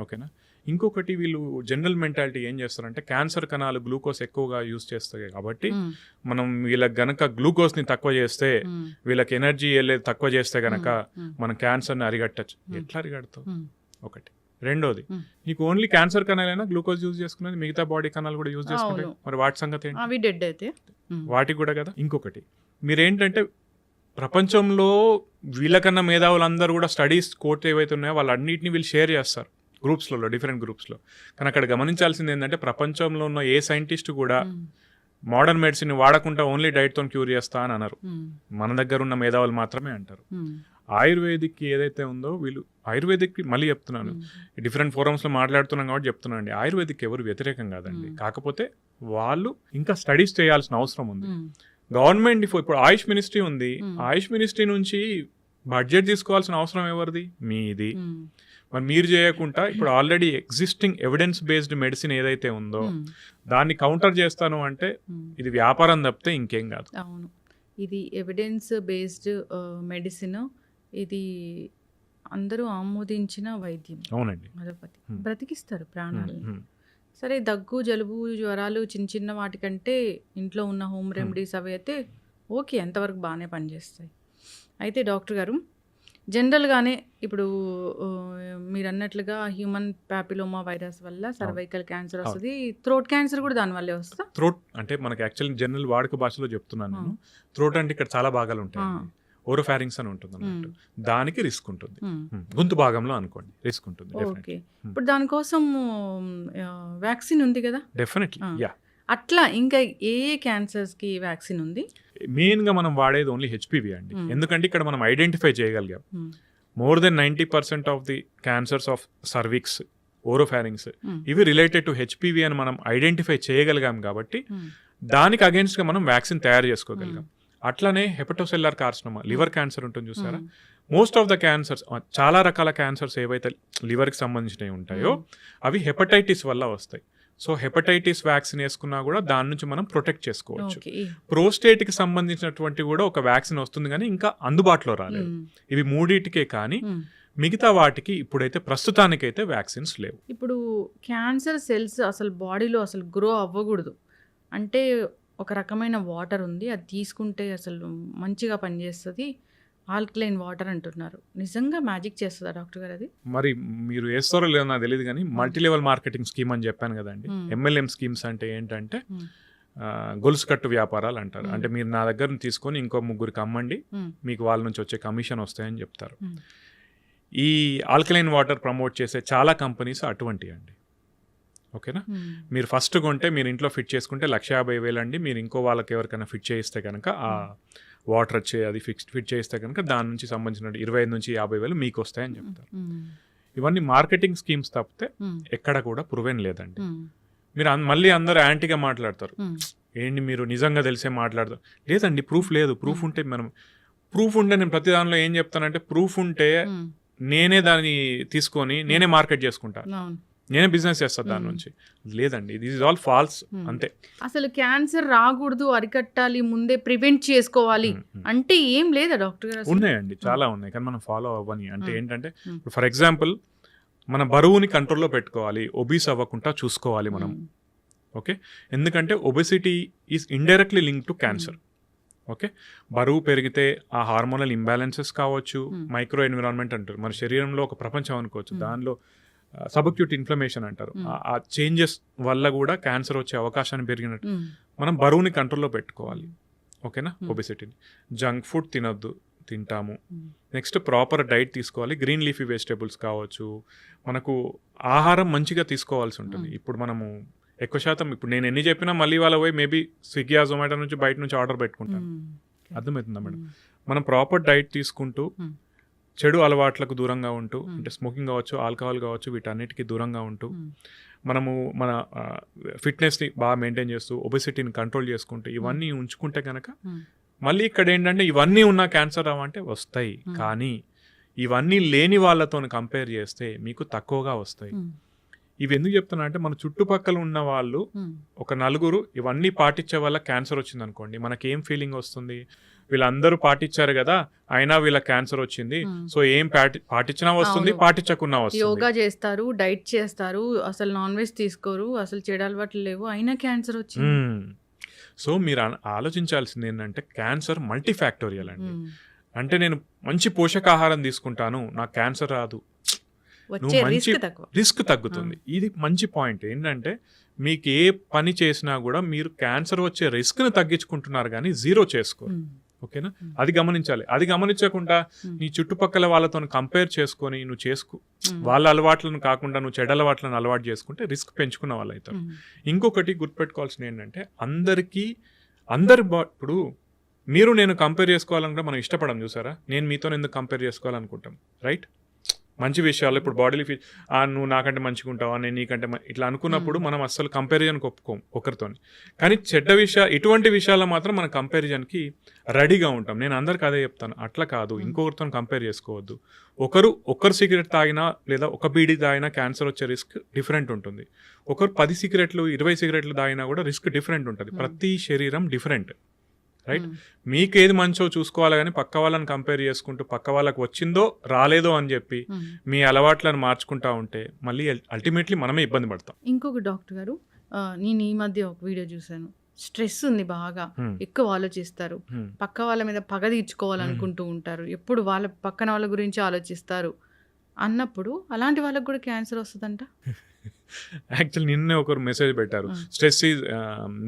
ఓకేనా? ఇంకొకటి, వీళ్ళు జనరల్ మెంటాలిటీ ఏం చేస్తారంటే, క్యాన్సర్ కణాలు గ్లూకోజ్ ఎక్కువగా యూజ్ చేస్తాయి కాబట్టి మనం వీళ్ళకి గనక గ్లూకోజ్ని తక్కువ చేస్తే, వీళ్ళకి ఎనర్జీ వెళ్ళేది తక్కువ చేస్తే గనక మనం క్యాన్సర్ని అరిగట్టచ్చు. ఎట్లా అరిగడతావు? ఒకటి. రెండోది, నీకు ఓన్లీ క్యాన్సర్ కణాలైనా గ్లూకోజ్ యూజ్ చేసుకునేది, మిగతా బాడీ కణాలు కూడా యూజ్ చేసుకుంటాయి, మరి వాటి సంగతి ఏంటి? అవి డెడ్ అయితే వాటికి కూడా కదా. ఇంకొకటి, మీరేంటంటే ప్రపంచంలో వీళ్ళకన్నా మేధావులందరూ కూడా స్టడీస్ కోర్టు ఏవైతే ఉన్నాయో వాళ్ళన్నింటినీ వీళ్ళు షేర్ చేస్తారు గ్రూప్స్లలో, డిఫరెంట్ గ్రూప్స్లో. కానీ అక్కడ గమనించాల్సింది ఏంటంటే, ప్రపంచంలో ఉన్న ఏ సైంటిస్ట్ కూడా మోడర్న్ మెడిసిన్ వాడకుండా ఓన్లీ డైట్తో క్యూర్ చేస్తా అని అన్నారు. మన దగ్గర ఉన్న మేధావులు మాత్రమే అంటారు. ఆయుర్వేదిక్ ఏదైతే ఉందో, వీళ్ళు ఆయుర్వేదిక్ మళ్ళీ చెప్తున్నాను, డిఫరెంట్ ఫోరమ్స్లో మాట్లాడుతున్నాం కాబట్టి చెప్తున్నాను అండి, ఆయుర్వేదిక్ ఎవరు వ్యతిరేకం కాదండి. కాకపోతే వాళ్ళు ఇంకా స్టడీస్ చేయాల్సిన అవసరం ఉంది. గవర్నమెంట్ ఇప్పుడు ఆయుష్ మినిస్ట్రీ ఉంది, ఆయుష్ మినిస్ట్రీ నుంచి బడ్జెట్ తీసుకోవాల్సిన అవసరం ఎవరిది? మీది. మరి మీరు చేయకుండా ఇప్పుడు already existing evidence based medicine ఏదైతే ఉందో దాన్ని కౌంటర్ చేస్తాను అంటే ఇది వ్యాపారం తప్పితే ఇంకేం కాదు. అవును, ఇది ఎవిడెన్స్ బేస్డ్ మెడిసిన్, ఇది అందరూ ఆమోదించిన వైద్యం. అవునండి, అలోపతి బ్రతికిస్తారు ప్రాణాలని. సరే, దగ్గు, జలుబు, జ్వరాలు, చిన్న చిన్న వాటికంటే ఇంట్లో ఉన్న హోమ్ రెమెడీస్ అవి అయితే ఓకే, ఎంతవరకు బాగానే పనిచేస్తాయి. అయితే డాక్టర్ గారు, జనరల్గానే ఇప్పుడు మీరు అన్నట్లుగా హ్యూమన్ ప్యాపిలోమా వైరస్ వల్ల సర్వైకల్ క్యాన్సర్ వస్తుంది, థ్రోట్ క్యాన్సర్ కూడా దానివల్లే వస్తా. థ్రోట్ అంటే మనకి యాక్చువల్లీ జనరల్ వాడుక భాషలో చెప్తున్నాను నేను. థ్రోట్ అంటే ఇక్కడ చాలా భాగాలు ఉంటాయి, ఓరోఫారింగ్స్ అని ఉంటుంది అన్నట్టు, దానికి రిస్క్ ఉంటుంది. గొంతు భాగంలో అనుకోండి రిస్క్ ఉంటుంది. ఓకే, ఇప్పుడు దానికోసం వ్యాక్సిన్ ఉంది కదా? Definitely, yeah. అట్లా ఇంకా ఏ క్యాన్సర్స్ కి వ్యాక్సిన్ ఉంది? మెయిన్ గా మనం వాడేది ఓన్లీ హెచ్పివి అండి. ఎందుకంటే ఇక్కడ మనం ఐడెంటిఫై చేయగలిగాం more than 90% of the cancers of cervix, oropharynx ఇవి రిలేటెడ్ టు హెచ్పివి అని మనం ఐడెంటిఫై చేయగలిగాం కాబట్టి దానికి అగేన్స్ట్ గా మనం వ్యాక్సిన్ తయారు చేసుకోగలిగాం. అట్లనే హెపటోసెల్లార్ కార్సినోమా, లివర్ క్యాన్సర్ ఉంటుంది చూసారా, మోస్ట్ ఆఫ్ ద క్యాన్సర్స్, చాలా రకాల క్యాన్సర్స్ ఏవైతే లివర్కి సంబంధించినవి ఉంటాయో అవి హెపటైటిస్ వల్ల వస్తాయి. సో హెపటైటిస్ వ్యాక్సిన్ వేసుకున్నా కూడా దాని నుంచి మనం ప్రొటెక్ట్ చేసుకోవచ్చు. ఓకే. ప్రోస్టేట్కి సంబంధించినటువంటి కూడా ఒక వ్యాక్సిన్ వస్తుంది కానీ ఇంకా అందుబాటులో రాలేదు. ఇవి మూడింటికే కానీ మిగతా వాటికి ఇప్పుడైతే ప్రస్తుతానికైతే వ్యాక్సిన్స్ లేవు. ఇప్పుడు క్యాన్సర్ సెల్స్ అసలు బాడీలో అసలు గ్రో అవ్వకూడదు అంటే ఒక రకమైన వాటర్ ఉంది, అది తీసుకుంటే అసలు మంచిగా పనిచేస్తుంది, ఆల్కలైన్ వాటర్ అంటున్నారు. నిజంగా మ్యాజిక్ చేస్తుందా డాక్టర్ గారు అది? మరి మీరు వేస్తారో లేదో నాకు తెలియదు కానీ మల్టీ లెవెల్ మార్కెటింగ్ స్కీమ్ అని చెప్పాను కదండి. MLM స్కీమ్స్ అంటే ఏంటంటే గొలుసు కట్టు వ్యాపారాలు అంటారు. అంటే మీరు నా దగ్గర తీసుకొని ఇంకో ముగ్గురికి అమ్మండి, మీకు వాళ్ళ నుంచి వచ్చే కమిషన్ వస్తాయని చెప్తారు. ఈ ఆల్కలైన్ వాటర్ ప్రమోట్ చేసే చాలా కంపెనీస్ అటువంటివి అండి. ఓకేనా, మీరు ఫస్ట్ కొంటే మీరు ఇంట్లో ఫిట్ చేసుకుంటే 1,50,000 అండి. మీరు ఇంకో వాళ్ళకి ఎవరికైనా ఫిట్ చేయిస్తే కనుక ఆ వాటర్ వచ్చే అది ఫిట్ చేయిస్తే కనుక దాని నుంచి సంబంధించిన 25,000 నుంచి 50,000 మీకు వస్తాయని చెప్తారు. ఇవన్నీ మార్కెటింగ్ స్కీమ్స్ తప్పితే ఎక్కడ కూడా ప్రూవెన్ లేదండి. మీరు మళ్ళీ అందరూ యాంటీగా మాట్లాడతారు, ఏంటి మీరు నిజంగా తెలిసే మాట్లాడతారు. లేదండి, ప్రూఫ్ లేదు. ప్రూఫ్ ఉంటే నేను ప్రతి దానిలో ఏం చెప్తానంటే ప్రూఫ్ ఉంటే నేనే దాన్ని తీసుకొని నేనే మార్కెట్ చేసుకుంటా, నేనే బిజినెస్ చేస్తాను దాని నుంచి. లేదండి, దిస్ ఇస్ ఆల్ ఫాల్స్. అంతే. అసలు క్యాన్సర్ రాకూడదు, అరికట్టాలి, ముందే ప్రివెంట్ చేసుకోవాలి అంటే ఏం లేదా డాక్టర్ గారు? ఉన్నాయండి, చాలా ఉన్నాయి, కానీ మనం ఫాలో అవ్వని. అంటే ఏంటంటే ఫర్ ఎగ్జాంపుల్ మన బరువుని కంట్రోల్లో పెట్టుకోవాలి, ఒబీస్ అవ్వకుండా చూసుకోవాలి మనం. ఓకే, ఎందుకంటే obesity is indirectly link to cancer. Okay, బరువు పెరిగితే ఆ హార్మోనల్ ఇంబ్యాలెన్సెస్ కావచ్చు, మైక్రో ఎన్విరాన్మెంట్ అంటారు, మన శరీరంలో ఒక ప్రపంచం అనుకోవచ్చు, దానిలో సబ్అక్యూట్ ఇన్ఫ్లమేషన్ అంటారు, ఆ చేంజెస్ వల్ల కూడా క్యాన్సర్ వచ్చే అవకాశాన్ని పెరిగినట్టు మనం బరువుని కంట్రోల్లో పెట్టుకోవాలి. ఓకేనా, ఒబెసిటీని. జంక్ ఫుడ్ తింటాము. నెక్స్ట్ ప్రాపర్ డైట్ తీసుకోవాలి. గ్రీన్ లీఫీ వెజిటేబుల్స్ కావచ్చు, మనకు ఆహారం మంచిగా తీసుకోవాల్సి ఉంటుంది. ఇప్పుడు మనము ఎక్కువ శాతం ఇప్పుడు నేను ఎన్ని చెప్పినా మళ్ళీ వాళ్ళ పోయి మేబీ స్విగ్గీ జొమాటో నుంచి బయట నుంచి ఆర్డర్ పెట్టుకుంటాను. అర్థమవుతుందా మేడం? మనం ప్రాపర్ డైట్ తీసుకుంటూ చెడు అలవాట్లకు దూరంగా ఉంటూ, అంటే స్మోకింగ్ కావచ్చు, ఆల్కహాల్ కావచ్చు, వీటన్నిటికీ దూరంగా ఉంటూ మనము మన ఫిట్నెస్ని బాగా మెయింటైన్ చేస్తూ ఒబెసిటీని కంట్రోల్ చేసుకుంటూ ఇవన్నీ ఉంచుకుంటే కనుక మళ్ళీ ఇక్కడ ఏంటంటే ఇవన్నీ ఉన్న క్యాన్సర్ రావంటే వస్తాయి, కానీ ఇవన్నీ లేని వాళ్ళతో కంపేర్ చేస్తే మీకు తక్కువగా వస్తాయి. ఇవి ఎందుకు చెప్తున్నా అంటే మన చుట్టుపక్కల ఉన్న వాళ్ళు ఒక నలుగురు ఇవన్నీ పాటించే వల్ల క్యాన్సర్ వచ్చింది అనుకోండి, మనకేం ఫీలింగ్ వస్తుంది? వీళ్ళందరూ పాటించారు కదా, అయినా వీళ్ళ క్యాన్సర్ వచ్చింది, సో ఏం పాటించినా వస్తుంది, పాటించకున్నా వస్తుంది. యోగా చేస్తారు, డైట్ చేస్తారు, అసలు నాన్ వెజ్ తీసుకోరు, అసలు చెడు అలవాట్లు లేవు, అయినా క్యాన్సర్ వచ్చింది. సో మీరు ఆలోచించాల్సింది ఏంటంటే క్యాన్సర్ మల్టీ ఫ్యాక్టోరియల్ అండి. అంటే నేను మంచి పోషకాహారం తీసుకుంటాను, నాకు క్యాన్సర్ రాదు, రిస్క్ తగ్గుతుంది. ఇది మంచి పాయింట్. ఏంటంటే మీకు ఏ పని చేసినా కూడా మీరు క్యాన్సర్ వచ్చే రిస్క్ని తగ్గించుకుంటున్నారు కానీ జీరో చేసుకోరు. ఓకేనా, అది గమనించాలి. అది గమనించకుండా నీ చుట్టుపక్కల వాళ్ళతో కంపేర్ చేసుకొని నువ్వు వాళ్ళ అలవాట్లను కాకుండా నువ్వు చెడు అలవాట్లను అలవాటు చేసుకుంటే రిస్క్ పెంచుకున్న వాళ్ళు అవుతారు. ఇంకొకటి గుర్తుపెట్టుకోవాల్సింది ఏంటంటే ఇప్పుడు మీరు నేను కంపేర్ చేసుకోవాలనుకుంటే మనం ఇష్టపడం, చూసారా? నేను మీతో ఎందుకు కంపేర్ చేసుకోవాలనుకుంటాం, రైట్? మంచి విషయాలు ఇప్పుడు బాడీలో నువ్వు నాకంటే మంచిగా ఉంటావా, నేను నీకంటే ఇట్లా అనుకున్నప్పుడు మనం అస్సలు కంపారిజన్కి ఒప్పుకోం ఒకరితో. కానీ ఇటువంటి విషయాల్లో మాత్రం మనం కంపారిజన్కి రెడీగా ఉంటాం. నేను అందరికి అదే చెప్తాను, అట్లా కాదు, ఇంకొకరితో కంపేర్ చేసుకోవద్దు. ఒకరు సిగరెట్ తాగినా లేదా ఒక బీడీ తాగినా క్యాన్సర్ వచ్చే రిస్క్ డిఫరెంట్ ఉంటుంది. ఒకరు 10 సిగరెట్లు 20 సిగరెట్లు తాగినా కూడా రిస్క్ డిఫరెంట్ ఉంటుంది. ప్రతి శరీరం డిఫరెంట్, రైట్? మీకు ఏది మంచో చూసుకోవాలి, కానీ పక్క వాళ్ళని కంపేర్ చేసుకుంటూ పక్క వాళ్ళకి వచ్చిందో రాలేదో అని చెప్పి మీ అలవాట్లను మార్చుకుంటా ఉంటే మళ్ళీ అల్టిమేట్లీ మనమే ఇబ్బంది పడతాం. ఇంకొక డాక్టర్ గారు, నేను ఈ మధ్య ఒక వీడియో చూశాను, స్ట్రెస్ ఉంది బాగా, ఎక్కువ ఆలోచిస్తారు, పక్క వాళ్ళ మీద పగ తీర్చుకోవాలనుకుంటూ ఉంటారు, ఎప్పుడు వాళ్ళ పక్కన వాళ్ళ గురించి ఆలోచిస్తారు అన్నప్పుడు అలాంటి వాళ్ళకి కూడా క్యాన్సర్ వస్తుందంట. యాక్చువల్లీ నిన్నే ఒకరు మెసేజ్ పెట్టారు,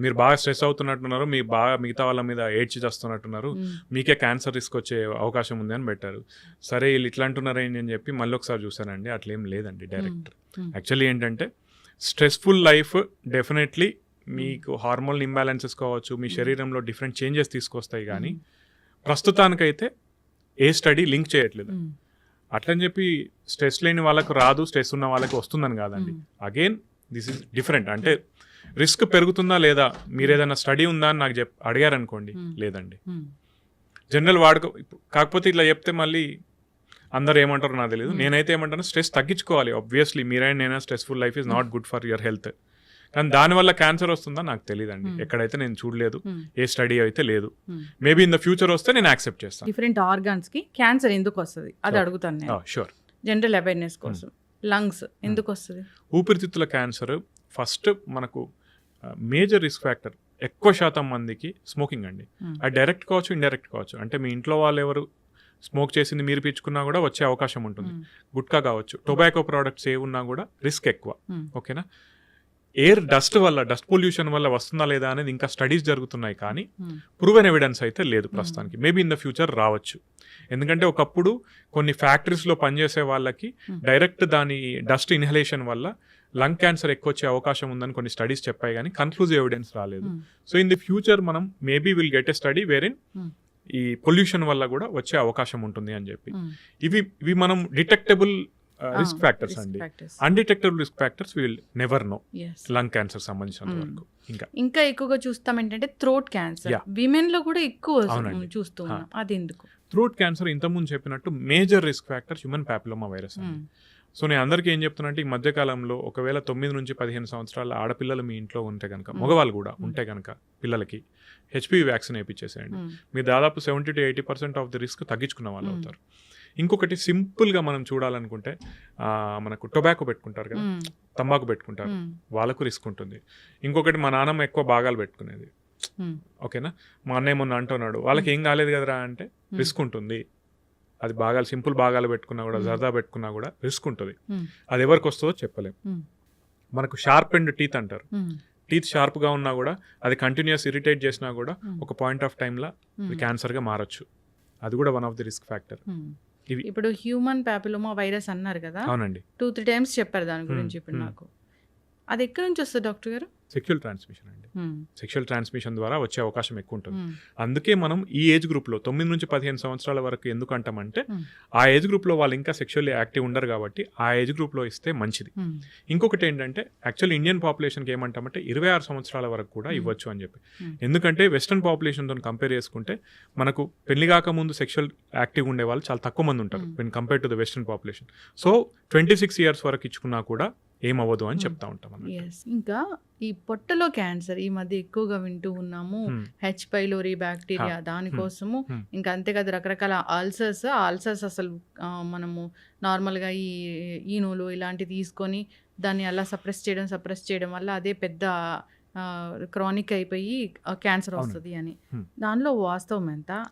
మీరు బాగా స్ట్రెస్ అవుతున్నట్టున్నారు, మీరు బాగా మిగతా వాళ్ళ మీద ఏడ్చి చేస్తున్నట్టున్నారు, మీకే క్యాన్సర్ రిస్క్ వచ్చే అవకాశం ఉంది అని పెట్టారు. సరే వీళ్ళు ఇట్లా అంటున్నారేంటి అని చెప్పి మళ్ళీ ఒకసారి చూసానండి, అట్లేం లేదండి. డైరెక్ట్ యాక్చువల్లీ ఏంటంటే స్ట్రెస్ఫుల్ లైఫ్ డెఫినెట్లీ మీకు హార్మోనల్ ఇంబ్యాలెన్సెస్ కావచ్చు, మీ శరీరంలో డిఫరెంట్ చేంజెస్ తీసుకొస్తాయి, కానీ ప్రస్తుతానికైతే ఏ స్టడీ లింక్ చేయట్లేదు. అట్లని చెప్పి స్ట్రెస్ లేని వాళ్ళకు రాదు, స్ట్రెస్ ఉన్న వాళ్ళకి వస్తుందని కాదండి. Again this is different. అంటే రిస్క్ పెరుగుతుందా లేదా, మీరు ఏదైనా స్టడీ ఉందా అని నాకు అడిగారనుకోండి, లేదండి. జనరల్ కాకపోతే ఇట్లా చెప్తే మళ్ళీ అందరు ఏమంటారో నాకు తెలియదు. నేనైతే ఏమంటాను, స్ట్రెస్ తగ్గించుకోవాలి. ఆబ్వియస్లీ మీరైనా నేనైనా stressful life is not good for your health. కానీ దానివల్ల క్యాన్సర్ వస్తుందా నాకు తెలియదండి. ఎక్కడైతే నేను చూడలేదు, ఏ స్టడీ అయితే లేదు. మేబీ ఇన్ ద ఫ్యూచర్ వస్తే నేను యాక్సెప్ట్ చేస్తాను. డిఫరెంట్ ఆర్గాన్స్ కి క్యాన్సర్ ఎందుకు వస్తుంది అది అడుగుతాను నేను, షూర్. జనరల్ అవేర్నెస్ కోసం. లంగ్స్ ఎందుకు వస్తుంది? ఊపిరితిత్తుల క్యాన్సర్ ఫస్ట్ మనకు మేజర్ రిస్క్ ఫ్యాక్టర్ ఎక్కువ శాతం మందికి స్మోకింగ్ అండి. అది డైరెక్ట్ కావచ్చు, ఇండైరెక్ట్ కావచ్చు. అంటే మీ ఇంట్లో వాళ్ళు ఎవరు స్మోక్ చేసింది మీరు పీల్చుకున్నా కూడా వచ్చే అవకాశం ఉంటుంది. గుట్కా కావచ్చు, టొబాకో ప్రోడక్ట్స్ ఏ ఉన్నా కూడా రిస్క్ ఎక్కువ. ఓకేనా. ఎయిర్ డస్ట్ వల్ల, డస్ట్ పొల్యూషన్ వల్ల వస్తుందా లేదా అనేది ఇంకా స్టడీస్ జరుగుతున్నాయి, కానీ ప్రూవెన్ ఎవిడెన్స్ అయితే లేదు ప్రస్తుతానికి. మేబీ ఇన్ ద ఫ్యూచర్ రావచ్చు. ఎందుకంటే ఒకప్పుడు కొన్ని ఫ్యాక్టరీస్లో పనిచేసే వాళ్ళకి డైరెక్ట్ దాని డస్ట్ ఇన్హలేషన్ వల్ల లంగ్ క్యాన్సర్ ఎక్కువ వచ్చే అవకాశం ఉందని కొన్ని స్టడీస్ చెప్పాయి, కానీ కన్క్లూజివ్ ఎవిడెన్స్ రాలేదు. సో ఇన్ ది ఫ్యూచర్ మనం maybe will get a study wherein ఈ పొల్యూషన్ వల్ల కూడా వచ్చే అవకాశం ఉంటుంది అని చెప్పి. ఇవి మనం డిటెక్టబుల్ రిస్క్ ఫ్యాక్టర్స్ అండి. Undetectable risk factors will never know lung cancer సంబంధించినంత వరకు. ఇంకా ఎక్కువగా చూస్తాం ఏంటంటే థ్రోట్ క్యాన్సర్, విమెన్ లో కూడా ఎక్కువ చూస్తున్నాం. అది ఎందుకు? థ్రోట్ క్యాన్సర్ ఇంతకుముందు చెప్పినట్టు major risk factor human papilloma virus అండి. సో నేను అందరికీ ఏం చెప్తున్నా, ఈ మధ్యకాలంలో ఒకవేళ 9 నుంచి 15 సంవత్సరాల ఆడపిల్లలు మీ ఇంట్లో ఉంటే కనుక, మగవాళ్ళు కూడా ఉంటే కనుక, పిల్లలకి హెచ్పివి వ్యాక్సిన్ వేయించేసేయండి. మీరు దాదాపు 70 to 80% ఆఫ్ ది రిస్క్ తగ్గించుకున్న వాళ్ళు అవుతారు. ఇంకొకటి సింపుల్గా మనం చూడాలనుకుంటే, మనకు టొబాకో పెట్టుకుంటారు కదా, తంబాకు పెట్టుకుంటారు, వాళ్ళకు రిస్క్ ఉంటుంది. ఇంకొకటి మా నాన్నమ్మ ఎక్కువ భాగాలు పెట్టుకునేది. ఓకేనా. మా అన్నయ్య మొన్న అంటున్నాడు, వాళ్ళకి ఏం కాలేదు కదరా అంటే రిస్క్ ఉంటుంది. అది భాగాలు, సింపుల్ భాగాలు పెట్టుకున్నా కూడా, జర్దా పెట్టుకున్నా కూడా రిస్క్ ఉంటుంది. అది ఎవరికి వస్తుందో చెప్పలేం. మనకు షార్ప్ అండ్ టీత్ అంటారు. టీత్ షార్ప్గా ఉన్నా కూడా అది కంటిన్యూస్ ఇరిటేట్ చేసినా కూడా ఒక పాయింట్ ఆఫ్ టైంలో క్యాన్సర్గా మారచ్చు. అది కూడా one of the risk factor. ఇప్పుడు హ్యూమన్ ప్యాపిలోమా వైరస్ అన్నారు కదా, అవునండి, 2-3 టైమ్స్ చెప్పారు దాని గురించి. ఇప్పుడు నాకు అది ఎక్కడి నుంచి వస్తుంది డాక్టర్ గారు? సెక్చువల్ ట్రాన్స్మిషన్ అండి. సెక్చువల్ ట్రాన్స్మిషన్ ద్వారా వచ్చే అవకాశం ఎక్కువ ఉంటుంది. అందుకే మనం ఈ ఏజ్ గ్రూప్లో 9 నుంచి 15 సంవత్సరాల వరకు ఎందుకు అంటామంటే, ఆ ఏజ్ గ్రూప్లో వాళ్ళు ఇంకా సెక్షువల్లీ యాక్టివ్ ఉండరు కాబట్టి ఆ ఏజ్ గ్రూప్లో ఇస్తే మంచిది. ఇంకొకటి ఏంటంటే, యాక్చువల్లీ ఇండియన్ పాపులేషన్కి ఏమంటామంటే 26 సంవత్సరాల వరకు కూడా ఇవ్వచ్చు అని చెప్పి. ఎందుకంటే వెస్ట్రన్ పాపులేషన్తో కంపేర్ చేసుకుంటే మనకు పెళ్లి కాకముందు సెక్షువల్ యాక్టివ్ ఉండే వాళ్ళు చాలా తక్కువ మంది ఉంటారు when compare to the western population. So 26 years వరకు ఇచ్చుకున్నా కూడా ఏమవ్వదు అని చెప్తా ఉంటాం. ఇంకా ఈ పొట్టలో క్యాన్సర్ ఈ మధ్య ఎక్కువగా వింటూ ఉన్నాము. హెచ్ పైలోరీ బ్యాక్టీరియా, దానికోసము ఇంకా అంతే కదా రకరకాల ఆల్సర్స్ అసలు మనము నార్మల్గా ఈ ఈనోలు ఇలాంటివి తీసుకొని దాన్ని అలా సప్రెస్ చేయడం వల్ల అదే పెద్ద క్రానిక్ అయిపోయి క్యాన్సర్ వస్తుంది అని. దానిలో వాస్తవం ఎంత?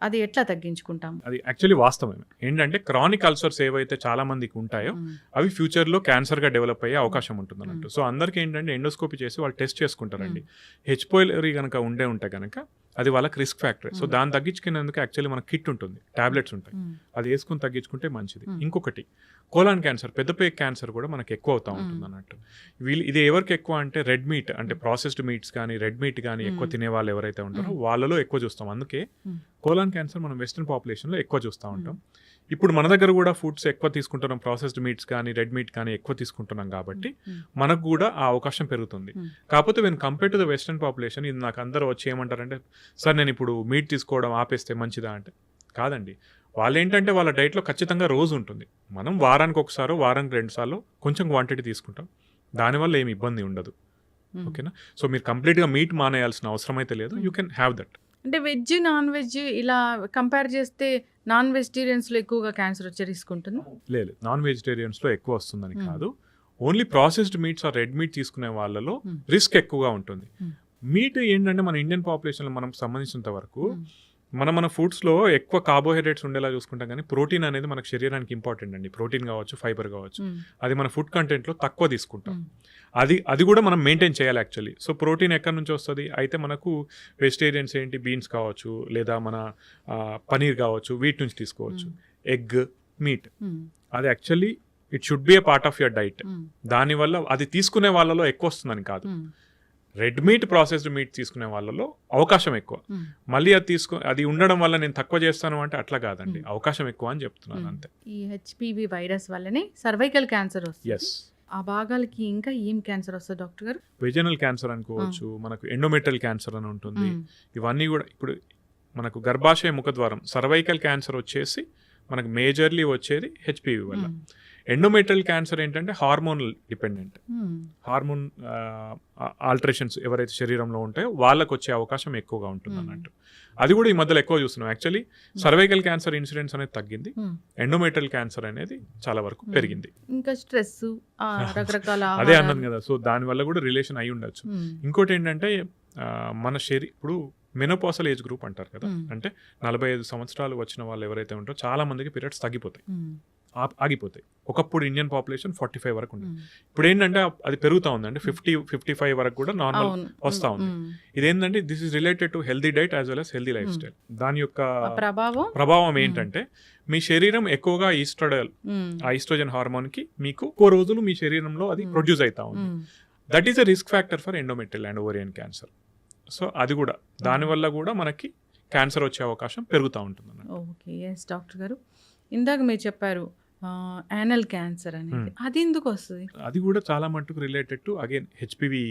అది ఎట్లా తగ్గించుకుంటాం? అది యాక్చువల్లీ వాస్తవమే. ఏంటంటే క్రానిక్ అల్సర్స్ ఏవైతే చాలా మందికి ఉంటాయో అవి ఫ్యూచర్లో క్యాన్సర్గా డెవలప్ అయ్యే అవకాశం ఉంటుంది అన్నట్టు. సో అందరికీ ఏంటంటే ఎండోస్కోపీ చేసి వాళ్ళు టెస్ట్ చేసుకుంటారండి. హెచ్ పైలోరీ కనుక ఉంటే కనుక అది వాళ్ళకి రిస్క్ ఫ్యాక్టర్. సో దాన్ని తగ్గించుకునేందుకు యాక్చువల్లీ మనకి కిట్ ఉంటుంది, టాబ్లెట్స్ ఉంటాయి, అది వేసుకుని తగ్గించుకుంటే మంచిది. ఇంకొకటి కోలాన్ క్యాన్సర్, పెద్ద పేగు క్యాన్సర్ కూడా మనకి ఎక్కువ అవుతూ ఉంటుంది అన్నట్టు. ఇది ఎవరికి ఎక్కువ అంటే రెడ్ మీట్, అంటే ప్రాసెస్డ్ మీట్స్ కానీ రెడ్ మీట్ కానీ ఎక్కువ తినే వాళ్ళు ఎవరైతే ఉంటారో వాళ్ళలో ఎక్కువ చూస్తాం. అందుకే కోలాన్ క్యాన్సర్ మనం వెస్ట్రన్ పాపులేషన్లో ఎక్కువ చూస్తూ ఉంటాం. ఇప్పుడు మన దగ్గర కూడా ఫుడ్స్ ఎక్కువ తీసుకుంటున్నాం, ప్రాసెస్డ్ మీట్స్ కానీ రెడ్ మీట్ కానీ ఎక్కువ తీసుకుంటున్నాం కాబట్టి మనకు కూడా ఆ అవకాశం పెరుగుతుంది. కాకపోతే when compare to the western population, ఇది నాకు అందరూ వచ్చి ఏమంటారంటే, సార్ నేను ఇప్పుడు మీట్ తీసుకోవడం ఆపేస్తే మంచిదా అంటే, కాదండి. వాళ్ళు ఏంటంటే వాళ్ళ డైట్లో ఖచ్చితంగా రోజు ఉంటుంది. మనం వారానికి ఒకసారో వారానికి 2 సార్లు కొంచెం క్వాంటిటీ తీసుకుంటాం, దానివల్ల ఏమి ఇబ్బంది ఉండదు. ఓకేనా. సో మీరు కంప్లీట్గా మీట్ మానేయాల్సిన అవసరం అయితే లేదు. You can have that. అంటే వెజ్ నాన్ వెజ్ ఇలా కంపేర్ చేస్తే నాన్ వెజిటేరియన్స్లో ఎక్కువగా క్యాన్సర్ వచ్చే రిస్క్ ఉంటుంది? లేదు, నాన్ వెజిటేరియన్స్లో ఎక్కువ వస్తుందని కాదు. Only processed meats or red meat తీసుకునే వాళ్ళలో రిస్క్ ఎక్కువగా ఉంటుంది. మీట్ ఏంటంటే మన ఇండియన్ పాపులేషన్లో మనం సంబంధించినంత వరకు మన ఫుడ్స్లో ఎక్కువ కార్బోహైడ్రేట్స్ ఉండేలా చూసుకుంటాం, కానీ ప్రోటీన్ అనేది మనకు శరీరానికి ఇంపార్టెంట్ అండి. ప్రోటీన్ కావచ్చు, ఫైబర్ కావచ్చు, అది మన ఫుడ్ కంటెంట్లో తక్కువ తీసుకుంటాం. అది కూడా మనం మెయింటైన్ చేయాలి యాక్చువల్లీ. సో ప్రోటీన్ ఎక్కడి నుంచి వస్తుంది అయితే మనకు వెజిటేరియన్స్ ఏంటి, బీన్స్ కావచ్చు, లేదా మన పనీర్ కావచ్చు, వీటి నుంచి తీసుకోవచ్చు. ఎగ్, మీట్, అది actually it should be A part of your diet. దానివల్ల అది తీసుకునే వాళ్ళలో ఎక్కువ వస్తుందని కాదు. రెడ్ మీట్, ప్రాసెస్డ్ మీట్ తీసుకునే వాళ్ళలో అవకాశం ఎక్కువ. మళ్ళీ అది ఉండడం వల్ల నేను తక్కువ చేస్తాను అంటే అట్లా కాదండి, అవకాశం ఎక్కువ అని చెప్తున్నాను అంతే. ఈ హెచ్పివి వైరస్ వల్లనే సర్వైకల్ క్యాన్సర్ వస్తుంది. ఎస్. ఆ భాగాలకి ఇంకా ఏం క్యాన్సర్ వస్తుంది డాక్టర్ గారు? వెజనల్ క్యాన్సర్ అనుకోవచ్చు, మనకు ఎండోమెట్రియల్ క్యాన్సర్ అని ఉంటుంది. ఇవన్నీ కూడా ఇప్పుడు మనకు గర్భాశయ ముఖద్వారం సర్వైకల్ క్యాన్సర్ వచ్చేసి మనకు మేజర్లీ వచ్చేది హెచ్పివి వల్ల. ఎండోమెట్రియల్ క్యాన్సర్ ఏంటంటే హార్మోన్ డిపెండెంట్. హార్మోన్ ఆల్టరేషన్స్ ఎవరైతే శరీరంలో ఉంటాయో వాళ్ళకు వచ్చే అవకాశం ఎక్కువగా ఉంటుంది అన్నట్టు. అది కూడా ఈ మధ్యలో ఎక్కువ చూస్తున్నాం. యాక్చువల్లీ సర్వైకల్ క్యాన్సర్ ఇన్సిడెన్స్ అనేది తగ్గింది, ఎండోమెట్రియల్ క్యాన్సర్ అనేది చాలా వరకు పెరిగింది. ఇంకా స్ట్రెస్, రకరకాల అదే అన్నాను కదా, సో దానివల్ల కూడా రిలేషన్ అయి ఉండొచ్చు. ఇంకోటి ఏంటంటే మన ఇప్పుడు మెనోపాసల్ ఏజ్ గ్రూప్ అంటారు కదా, అంటే 45 సంవత్సరాలు వచ్చిన వాళ్ళు ఎవరైతే ఉంటారో చాలా మందికి పీరియడ్స్ తగ్గిపోతాయి, ఆగిపోతాయి. ఒకప్పుడు ఇండియన్ పాపులేషన్ 45 వరకు ఉంది. ఇప్పుడు ఏంటంటే అది పెరుగుతా ఉందండి, 50-55 వరకు కూడా నార్మల్ వస్తూ ఉంది. ఇదేంటంటే this is related to healthy diet as well as healthy life style. దాని యొక్క ప్రభావం ఏంటంటే మీ శరీరం ఎక్కువగా ఈస్ట్రోజన్ హార్మోన్ కి మీకు ఎక్కువ రోజులు మీ శరీరంలో అది ప్రొడ్యూస్ అవుతా ఉంది. That is a risk factor for endometrial and ovarian cancer. So అది కూడా దానివల్ల కూడా మనకి క్యాన్సర్ వచ్చే అవకాశం పెరుగుతూ ఉంటుంది. ఓకే, ఎస్ డాక్టర్ గారు, ఇందాక మీరు చెప్పారు యానల్ క్యాన్సర్ అనేది, అది ఎందుకు వస్తుంది? అది కూడా చాలా మట్టుకు రిలేటెడ్ టు అగైన్ హెచ్పివి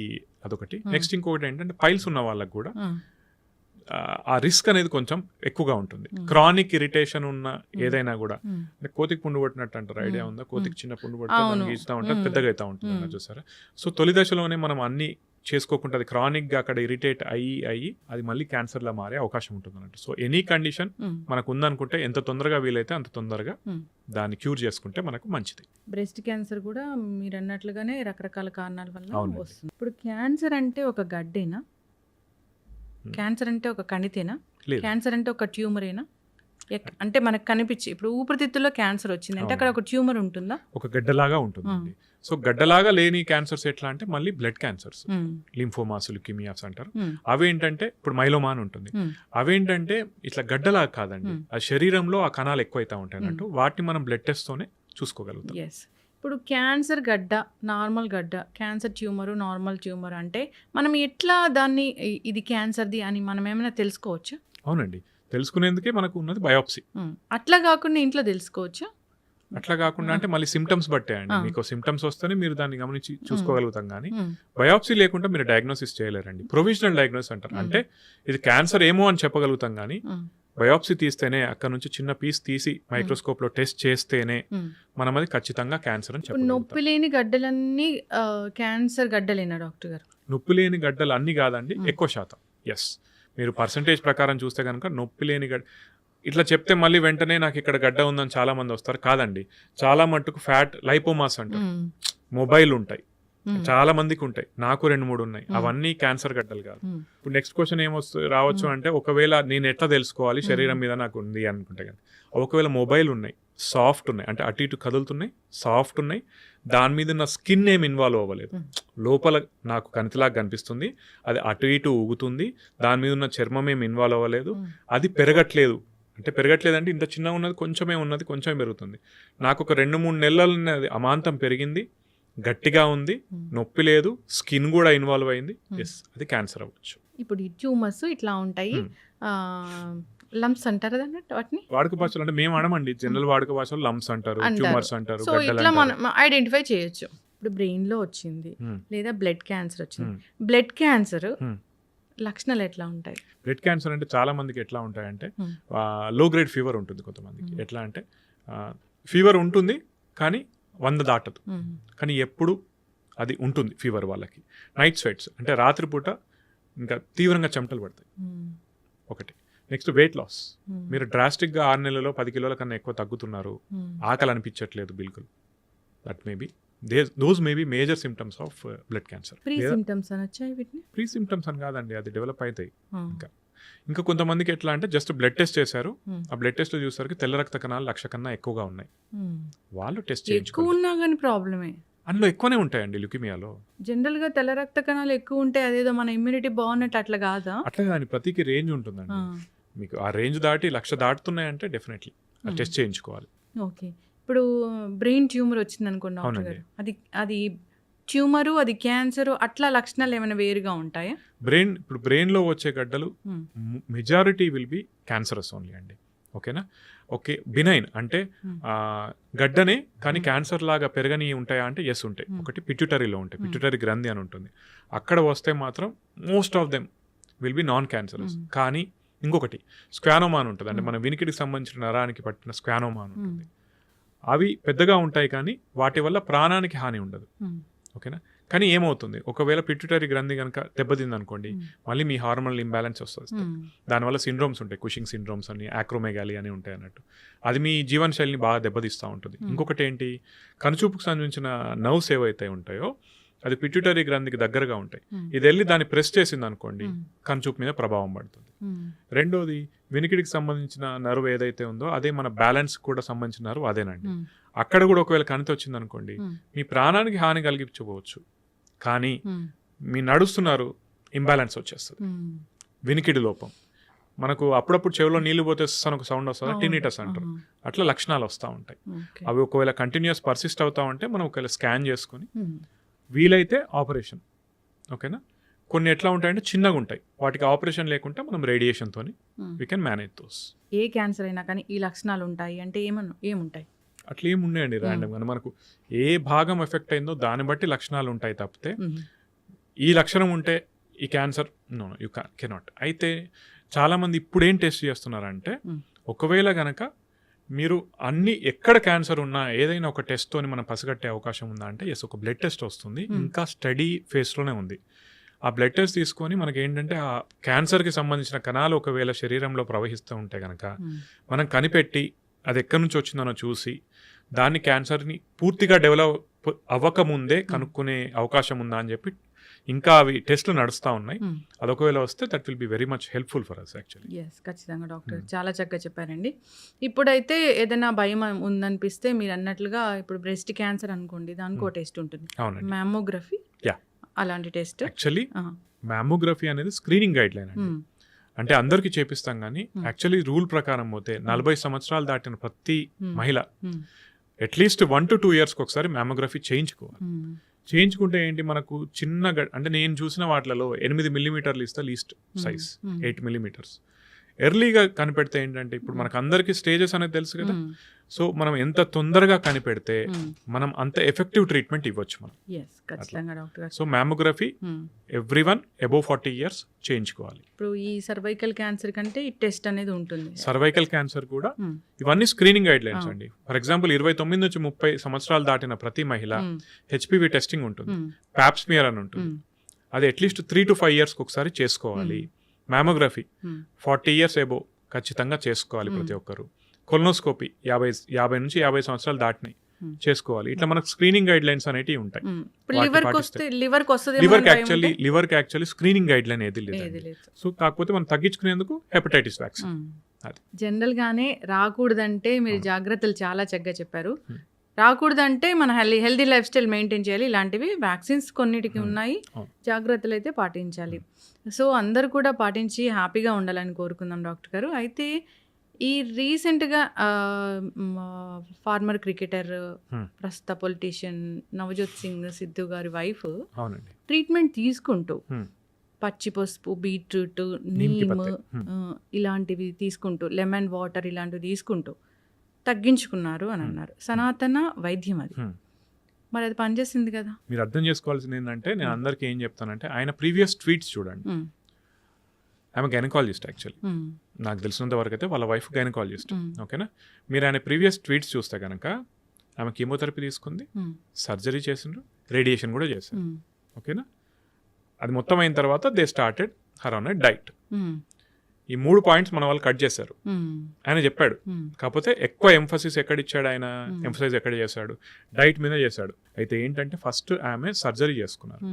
అదొకటి. నెక్స్ట్ ఇంకొకటి ఏంటంటే పైల్స్ ఉన్న వాళ్ళకి కూడా ఆ రిస్క్ అనేది కొంచెం ఎక్కువగా ఉంటుంది. క్రానిక్ ఇరిటేషన్ ఉన్న ఏదైనా కూడా, కోతికి పుండు పట్టినట్టు అంటారు, ఐడియా ఉందా? కోతికి చిన్న పుండు పడితే గీస్తూ ఉంటుంది, పెద్దగా అవుతా ఉంటుంది అన్న చూసారా. సో తొలి దశలోనే మనం అన్ని చేసుకోకుండా అది క్రానిక్ గా అక్కడ ఇరిటేట్ అయ్యి అది మళ్ళీ క్యాన్సర్ లా మారే అవకాశం ఉంటుంది అన్నట్టు. సో ఎనీ కండిషన్ మనకు ఉందనుకుంటే ఎంత తొందరగా వీలైతే అంత తొందరగా దాన్ని క్యూర్ చేసుకుంటే మనకు మంచిది. బ్రెస్ట్ క్యాన్సర్ కూడా మీరు అన్నట్లుగానే రకరకాల కారణాల వల్ల వస్తుంది. ఇప్పుడు క్యాన్సర్ అంటే ఒక గడ్డేనా? క్యాన్సర్ అంటే ఒక కణితేనా? క్యాన్సర్ అంటే ఒక ట్యూమరేనా? అంటే మనకు కనిపించి ఇప్పుడు ఊపిరితిత్తుల్లో క్యాన్సర్ వచ్చింది అంటే అక్కడ ఒక ట్యూమర్ ఉంటుందా? ఒక గడ్డలాగా ఉంటుందండి. సో గడ్డలాగా లేని క్యాన్సర్స్ ఎట్లా అంటే మళ్ళీ బ్లడ్ క్యాన్సర్స్, లింఫోమాస్, ల్యూకీమియాస్ అంటారు. అవేంటంటే ఇప్పుడు మైలోమా అని ఉంటుంది. అవేంటంటే ఇట్లా గడ్డలాగా కాదండి, ఆ శరీరంలో ఆ కణాలు ఎక్కువైతా ఉంటాయి అన్నట్టు. వాటిని మనం బ్లడ్ టెస్ట్ తోనే చూసుకోగలుగుతాం. ఇప్పుడు క్యాన్సర్ గడ్డ, నార్మల్ గడ్డ, క్యాన్సర్ ట్యూమరు, నార్మల్ ట్యూమర్ అంటే మనం ఎట్లా దాన్ని ఇది క్యాన్సర్ది అని మనం ఏమైనా తెలుసుకోవచ్చా? అవునండి, తెలుసుకునేందుకే మనకు ఉన్నది బయోప్సీ. అట్లా కాకుండా ఇంట్లో తెలుసుకోవచ్చా? అట్లా కాకుండా అంటే మళ్ళీ సిమ్టమ్స్ బట్టే అండి. మీకు సిమ్టమ్స్ వస్తేనే మీరు దాన్ని గమనించి చూసుకోగలుగుతాం, కానీ బయోప్సీ లేకుండా మీరు డయాగ్నోసిస్ చేయలేరండి. ప్రొవిజనల్ డయాగ్నోసిస్ అంటారు, అంటే ఇది క్యాన్సర్ ఏమో అని చెప్పగలుగుతాం, కానీ బయోప్సీ తీస్తేనే, అక్కడ నుంచి చిన్న పీస్ తీసి మైక్రోస్కోప్ లో టెస్ట్ చేస్తేనే మనం అది ఖచ్చితంగా క్యాన్సర్ అని చెప్పగలుగుతాం. నొప్పి లేని గడ్డలన్నీ క్యాన్సర్ గడ్డలేనా డాక్టర్ గారు? నొప్పి లేని గడ్డలు అన్ని కాదండి, ఎక్కువ శాతం. ఎస్, మీరు పర్సంటేజ్ ప్రకారం చూస్తే కనుక నొప్పి లేని గడ్డ ఇట్లా చెప్తే మళ్ళీ వెంటనే నాకు ఇక్కడ గడ్డ ఉందని చాలా మంది వస్తారు. కాదండి, చాలా మట్టుకు ఫ్యాట్ లైపోమాస్ అంటారు, మొబైల్ ఉంటాయి, చాలా మందికి ఉంటాయి, నాకు 2-3 ఉన్నాయి. అవన్నీ క్యాన్సర్ గడ్డలు కాదు. ఇప్పుడు నెక్స్ట్ క్వశ్చన్ రావచ్చు అంటే, ఒకవేళ నేను ఎట్లా తెలుసుకోవాలి శరీరం మీద నాకు ఉంది అనుకుంటే కానీ, ఒకవేళ మొబైల్ ఉన్నాయి, సాఫ్ట్ ఉన్నాయి, అంటే అటు ఇటు కదులుతున్నాయి, సాఫ్ట్ ఉన్నాయి, దాని మీద నా స్కిన్ ఏమి ఇన్వాల్వ్ అవ్వలేదు, లోపల నాకు కణితిలాగా కనిపిస్తుంది, అది అటు ఇటు ఊగుతుంది, దాని మీద ఉన్న చర్మం ఏమి ఇన్వాల్వ్ అవ్వలేదు, అది పెరగట్లేదు. అంటే పెరగట్లేదంటే ఇంత చిన్నగా ఉన్నది కొంచెమే ఉన్నది, కొంచెమే పెరుగుతుంది. నాకు ఒక 2-3 నెలలు అమాంతం పెరిగింది, గట్టిగా ఉంది, నొప్పి లేదు, స్కిన్ కూడా ఇన్వాల్వ్ అయింది, ఎస్, అది క్యాన్సర్ అవ్వచ్చు. ఇప్పుడు ఈ ట్యూమర్స్ ఇట్లా ఉంటాయి, లంప్స్ అంటారు వాటిని వాడుక భాషలో, అంటే మేము అనమండి, జనరల్ వాడుక భాషలో లంప్స్ అంటారు, ట్యూమర్స్ అంటారు. సో ఇట్లా మనం ఐడెంటిఫై చేయొచ్చు. ఇప్పుడు బ్రెయిన్ లో వచ్చింది లేదా బ్లడ్ క్యాన్సర్ వచ్చింది, బ్లడ్ క్యాన్సర్ లక్షణాలు ఎట్లా ఉంటాయి? బ్లడ్ క్యాన్సర్ అంటే చాలా మందికి ఎట్లా ఉంటాయంటే, లో గ్రేడ్ ఫీవర్ ఉంటుంది కొంతమందికి. ఎట్లా అంటే ఫీవర్ ఉంటుంది కానీ 100 దాటదు, కానీ ఎప్పుడు అది ఉంటుంది ఫీవర్. వాళ్ళకి నైట్ స్వెట్స్, అంటే రాత్రిపూట ఇంకా తీవ్రంగా చెమటలు పడతాయి ఒకటి. నెక్స్ట్ వెయిట్ లాస్, మీరు డ్రాస్టిక్గా 6 నెలల్లో 10 కిలోల కన్నా ఎక్కువ తగ్గుతున్నారు, ఆకలి అనిపించట్లేదు బిల్కుల్, that may be those may be major symptoms of blood cancer. Pre symptoms అనొచ్చాయి వీటిని? ప్రీ సిమ్టమ్స్ అని కాదండి, అది డెవలప్ అవుతాయి. ఇంకా కొంతమందికి ఎట్లా అంటే జస్ట్ బ్లడ్ టెస్ట్ చేశారు, ఆ బ్లడ్ టెస్ట్ లో చూసరికి తెల్ల రక్త కణాలు 1,00,000 కన్నా ఎక్కువగా ఉన్నాయి, వాళ్ళు టెస్ట్ చేయించుకున్నా ప్రాబ్లమే. అందులో ఎక్కువనే ఉంటాయండి ల్యూకీమియాలో. జనరల్ గా తెల్ల రక్త కణాలు ఎక్కువ ఉంటాయి, అదేదో మన ఇమ్యూనిటీ బాగున్నట్టు అట్లా కాదా? అట్లా కానీ ప్రతికి రేంజ్ ఉంటుందండి. మీకు ఆ రేంజ్ దాటి 1,00,000 దాటుతున్నాయంటే డెఫినెట్లీ టెస్ట్ చేయించుకోవాలి. ఓకే, ఇప్పుడు బ్రెయిన్ ట్యూమర్ వచ్చింది అనుకోండి, అది ట్యూమరు, అది క్యాన్సర్, అట్లా లక్షణాలు ఏమైనా వేరుగా ఉంటాయా? ఇప్పుడు బ్రెయిన్ లో వచ్చే గడ్డలు majority will be cancerous only అండి. ఓకేనా? ఓకే, బినైన్ అంటే గడ్డనే కానీ క్యాన్సర్ లాగా పెరగని ఉంటాయా అంటే ఎస్ ఉంటాయి. ఒకటి పిట్యూటరీలో ఉంటాయి, పిట్యూటరీ గ్రంథి అని ఉంటుంది, అక్కడ వస్తే మాత్రం most of them will be non cancerous. కానీ ఇంకొకటి స్క్వానోమా అని ఉంటుంది, అంటే మన వినికిడికి సంబంధించిన నరానికి పట్టిన స్క్వానోమా అని ఉంటుంది, అవి పెద్దగా ఉంటాయి కానీ వాటి వల్ల ప్రాణానికి హాని ఉండదు. ఓకేనా? కానీ ఏమవుతుంది, ఒకవేళ పిట్యూటరీ గ్రంథి కనుక దెబ్బతింది అనుకోండి, మళ్ళీ మీ హార్మోనల్ ఇంబ్యాలెన్స్ వస్తుంది. దానివల్ల సిండ్రోమ్స్ ఉంటాయి, కుషింగ్ సిండ్రోమ్స్ అని, యాక్రోమెగాలి అని ఉంటాయి అన్నట్టు. అది మీ జీవన శైలిని బాగా దెబ్బతీస్తూ ఉంటుంది. ఇంకొకటి ఏంటి, కనుచూపుకు సంబంధించిన నర్వ్స్ ఏవైతే ఉంటాయో అది పిట్యూటరీ గ్రంథికి దగ్గరగా ఉంటాయి. ఇది వెళ్ళి దాన్ని ప్రెస్ చేసింది అనుకోండి, కనుచూపు మీద ప్రభావం పడుతుంది. రెండోది, వినికిడికి సంబంధించిన నర్వ్ ఏదైతే ఉందో అదే మన బ్యాలెన్స్ కూడా సంబంధించిన నర్వ్ అదేనండి. అక్కడ కూడా ఒకవేళ కణితి వచ్చింది అనుకోండి, మీ ప్రాణానికి హాని కలిగించవచ్చు, కానీ మీ నడుస్తున్నారు ఇంబ్యాలెన్స్ వచ్చేస్తుంది. వినికిడి లోపం, మనకు అప్పుడప్పుడు చెవిలో నీళ్లు పోతే ఒక సౌండ్ వస్తుంది, టినిటస్ అంటారు. అట్లా లక్షణాలు వస్తూ ఉంటాయి. అవి ఒకవేళ కంటిన్యూస్ పర్సిస్ట్ అవుతా ఉంటే మనం ఒకవేళ స్కాన్ చేసుకుని వీలైతే ఆపరేషన్. ఓకేనా? కొన్ని ఎట్లా ఉంటాయంటే చిన్నగా ఉంటాయి, వాటికి ఆపరేషన్ లేకుంటే మనం రేడియేషన్తో వీ కెన్ మేనేజ్ దోస్. ఏ క్యాన్సర్ అయినా కానీ ఈ లక్షణాలు ఉంటాయి అంటే ఏముంటాయి? అట్లా ఏమున్నాయండి ర్యాండమ్గా, మనకు ఏ భాగం ఎఫెక్ట్ అయిందో దాన్ని బట్టి లక్షణాలు ఉంటాయి తప్పితే ఈ లక్షణం ఉంటే ఈ క్యాన్సర్ నో యూ కెనాట్. అయితే చాలామంది ఇప్పుడు ఏం టెస్ట్ చేస్తున్నారంటే, ఒకవేళ గనక మీరు అన్ని ఎక్కడ క్యాన్సర్ ఉన్నా ఏదైనా ఒక టెస్ట్తోని మనం పసిగట్టే అవకాశం ఉందా అంటే ఎస్, ఒక బ్లడ్ టెస్ట్ వస్తుంది, ఇంకా స్టడీ ఫేస్లోనే ఉంది. ఆ బ్లడ్ టెస్ట్ తీసుకొని మనకి ఏంటంటే ఆ క్యాన్సర్కి సంబంధించిన కణాలు ఒకవేళ శరీరంలో ప్రవహిస్తూ ఉంటే కనుక మనం కనిపెట్టి అది ఎక్కడి నుంచి వచ్చిందనో చూసి దాన్ని క్యాన్సర్ని పూర్తిగా డెవలప్ అవ్వకముందే కనుక్కునే అవకాశం ఉందా అని చెప్పి ఇంకా అవి టెస్ట్లు నడుస్తూ ఉన్నాయి. అదొకవేళ వస్తే that will be very much helpful for us actually. Yes, ఖచ్చితంగా డాక్టర్, చాలా చక్కగా చెప్పారండి. ఇప్పుడైతే ఏదైనా భయం ఉందనిపిస్తే మీరు అన్నట్లుగా ఇప్పుడు బ్రెస్ట్ క్యాన్సర్ అనుకోండి, దానికి ఒక టెస్ట్ ఉంటుంది, మ్యామోగ్రఫీ. అలాంటి టెస్ట్ యాక్చువల్లీ మ్యామోగ్రఫీ అనేది స్క్రీనింగ్ గైడ్ లైన్ అండి. అంటే అందరికీ చేపిస్తాం కానీ యాక్చువల్లీ రూల్ ప్రకారం పోతే 40 సంవత్సరాలు దాటిన ప్రతి మహిళ అట్లీస్ట్ 1 to 2 years ఒకసారి మ్యామోగ్రఫీ చేయించుకోవాలి. చేయించుకుంటే ఏంటి, మనకు చిన్న అంటే నేను చూసిన వాటిలలో 8 millimeters ఇస్తే లీస్ట్ సైజ్ 8 millimeters. ఎర్లీగా కనిపెడితే ఏంటంటే, ఇప్పుడు మనకు అందరికీ స్టేజెస్ అనేది తెలుసు కదా, సో మనం ఎంత తొందరగా కనిపెడితే మనం అంత ఎఫెక్టివ్ ట్రీట్మెంట్ ఇవ్వచ్చు మనం. So mammography everyone above 40 years చేయించుకోవాలి. ఇప్పుడు ఈ సర్వైకల్ క్యాన్సర్ కంటే ఈ టెస్ట్ అనేది ఉంటుంది. సర్వైకల్ క్యాన్సర్ కూడా ఇవన్నీ స్క్రీనింగ్ గైడ్ లైన్స్ అండి. ఫర్ ఎగ్జాంపుల్ 29 నుంచి 30 సంవత్సరాలు దాటిన ప్రతి మహిళ హెచ్పివి టెస్టింగ్ ఉంటుంది, ప్యాప్స్మియర్ అని ఉంటుంది. అది అట్లీస్ట్ 3 to 5 years ఒకసారి చేసుకోవాలి. మ్యామోగ్రఫీ 40 years అబోవ్ ఖచ్చితంగా చేసుకోవాలి ప్రతి ఒక్కరు. కొలనోస్కోపీ 50 నుంచి 50 సంవత్సరాలు దాటినాయి చేసుకోవాలి. ఇట్లా మనకు స్క్రీనింగ్ గైడ్ లైన్స్ అనేవి ఉంటాయి. లివర్కి యాక్చువల్లీ స్క్రీనింగ్ గైడ్ లైన్ ఏది లేదు. సో కాకపోతే మనం తగ్గించుకునేందుకు హెపటైటిస్ వ్యాక్సిన్. జనరల్ గానే రాకూడదంటే మీరు జాగ్రత్తలు చాలా చక్కగా చెప్పారు. రాకూడదంటే మన హెల్దీ లైఫ్ స్టైల్ మెయింటైన్ చేయాలి. ఇలాంటివి వ్యాక్సిన్స్ కొన్నిటికి ఉన్నాయి, జాగ్రత్తలు అయితే పాటించాలి. సో అందరు కూడా పాటించి హ్యాపీగా ఉండాలని కోరుకుందాం డాక్టర్ గారు. అయితే ఈ రీసెంట్గా ఫార్మర్ క్రికెటర్, ప్రస్తుత పొలిటీషియన్ నవజోత్ సింగ్ సిద్ధు గారి వైఫ్ ట్రీట్మెంట్ తీసుకుంటూ పచ్చి పసుపు, బీట్రూట్, నీమ్ ఇలాంటివి తీసుకుంటూ, లెమన్ వాటర్ ఇలాంటివి తీసుకుంటూ తగ్గించుకున్నారు అని అన్నారు. సనాతన వైద్యం అది, మరి అది పనిచేసింది కదా. మీరు అర్థం చేసుకోవాల్సింది ఏంటంటే, నేను అందరికీ ఏం చెప్తానంటే, ఆయన ప్రీవియస్ ట్వీట్స్ చూడండి. ఆమె గైనకాలజిస్ట్ యాక్చువల్లీ, నాకు తెలిసినంత వరకు అయితే వాళ్ళ వైఫ్ గైనకాలజిస్ట్. ఓకేనా? మీరు ఆయన ప్రీవియస్ ట్వీట్స్ చూస్తే కనుక ఆమె కీమోథెరపీ తీసుకుంది, సర్జరీ చేసిండ్రు, రేడియేషన్ కూడా చేశారు. ఓకేనా? అది మొత్తం అయిన తర్వాత they started her on a diet. ఈ 3 పాయింట్స్ మన వాళ్ళు కట్ చేశారు. ఆయన చెప్పాడు, కాకపోతే ఎక్కువ ఎంఫసిస్ ఎక్కడ ఇచ్చాడు ఆయన, ఎంఫసైజ్ ఎక్కడ చేశాడు, డైట్ మీద చేశాడు. అయితే ఏంటంటే ఫస్ట్ ఆమె సర్జరీ చేసుకున్నారు.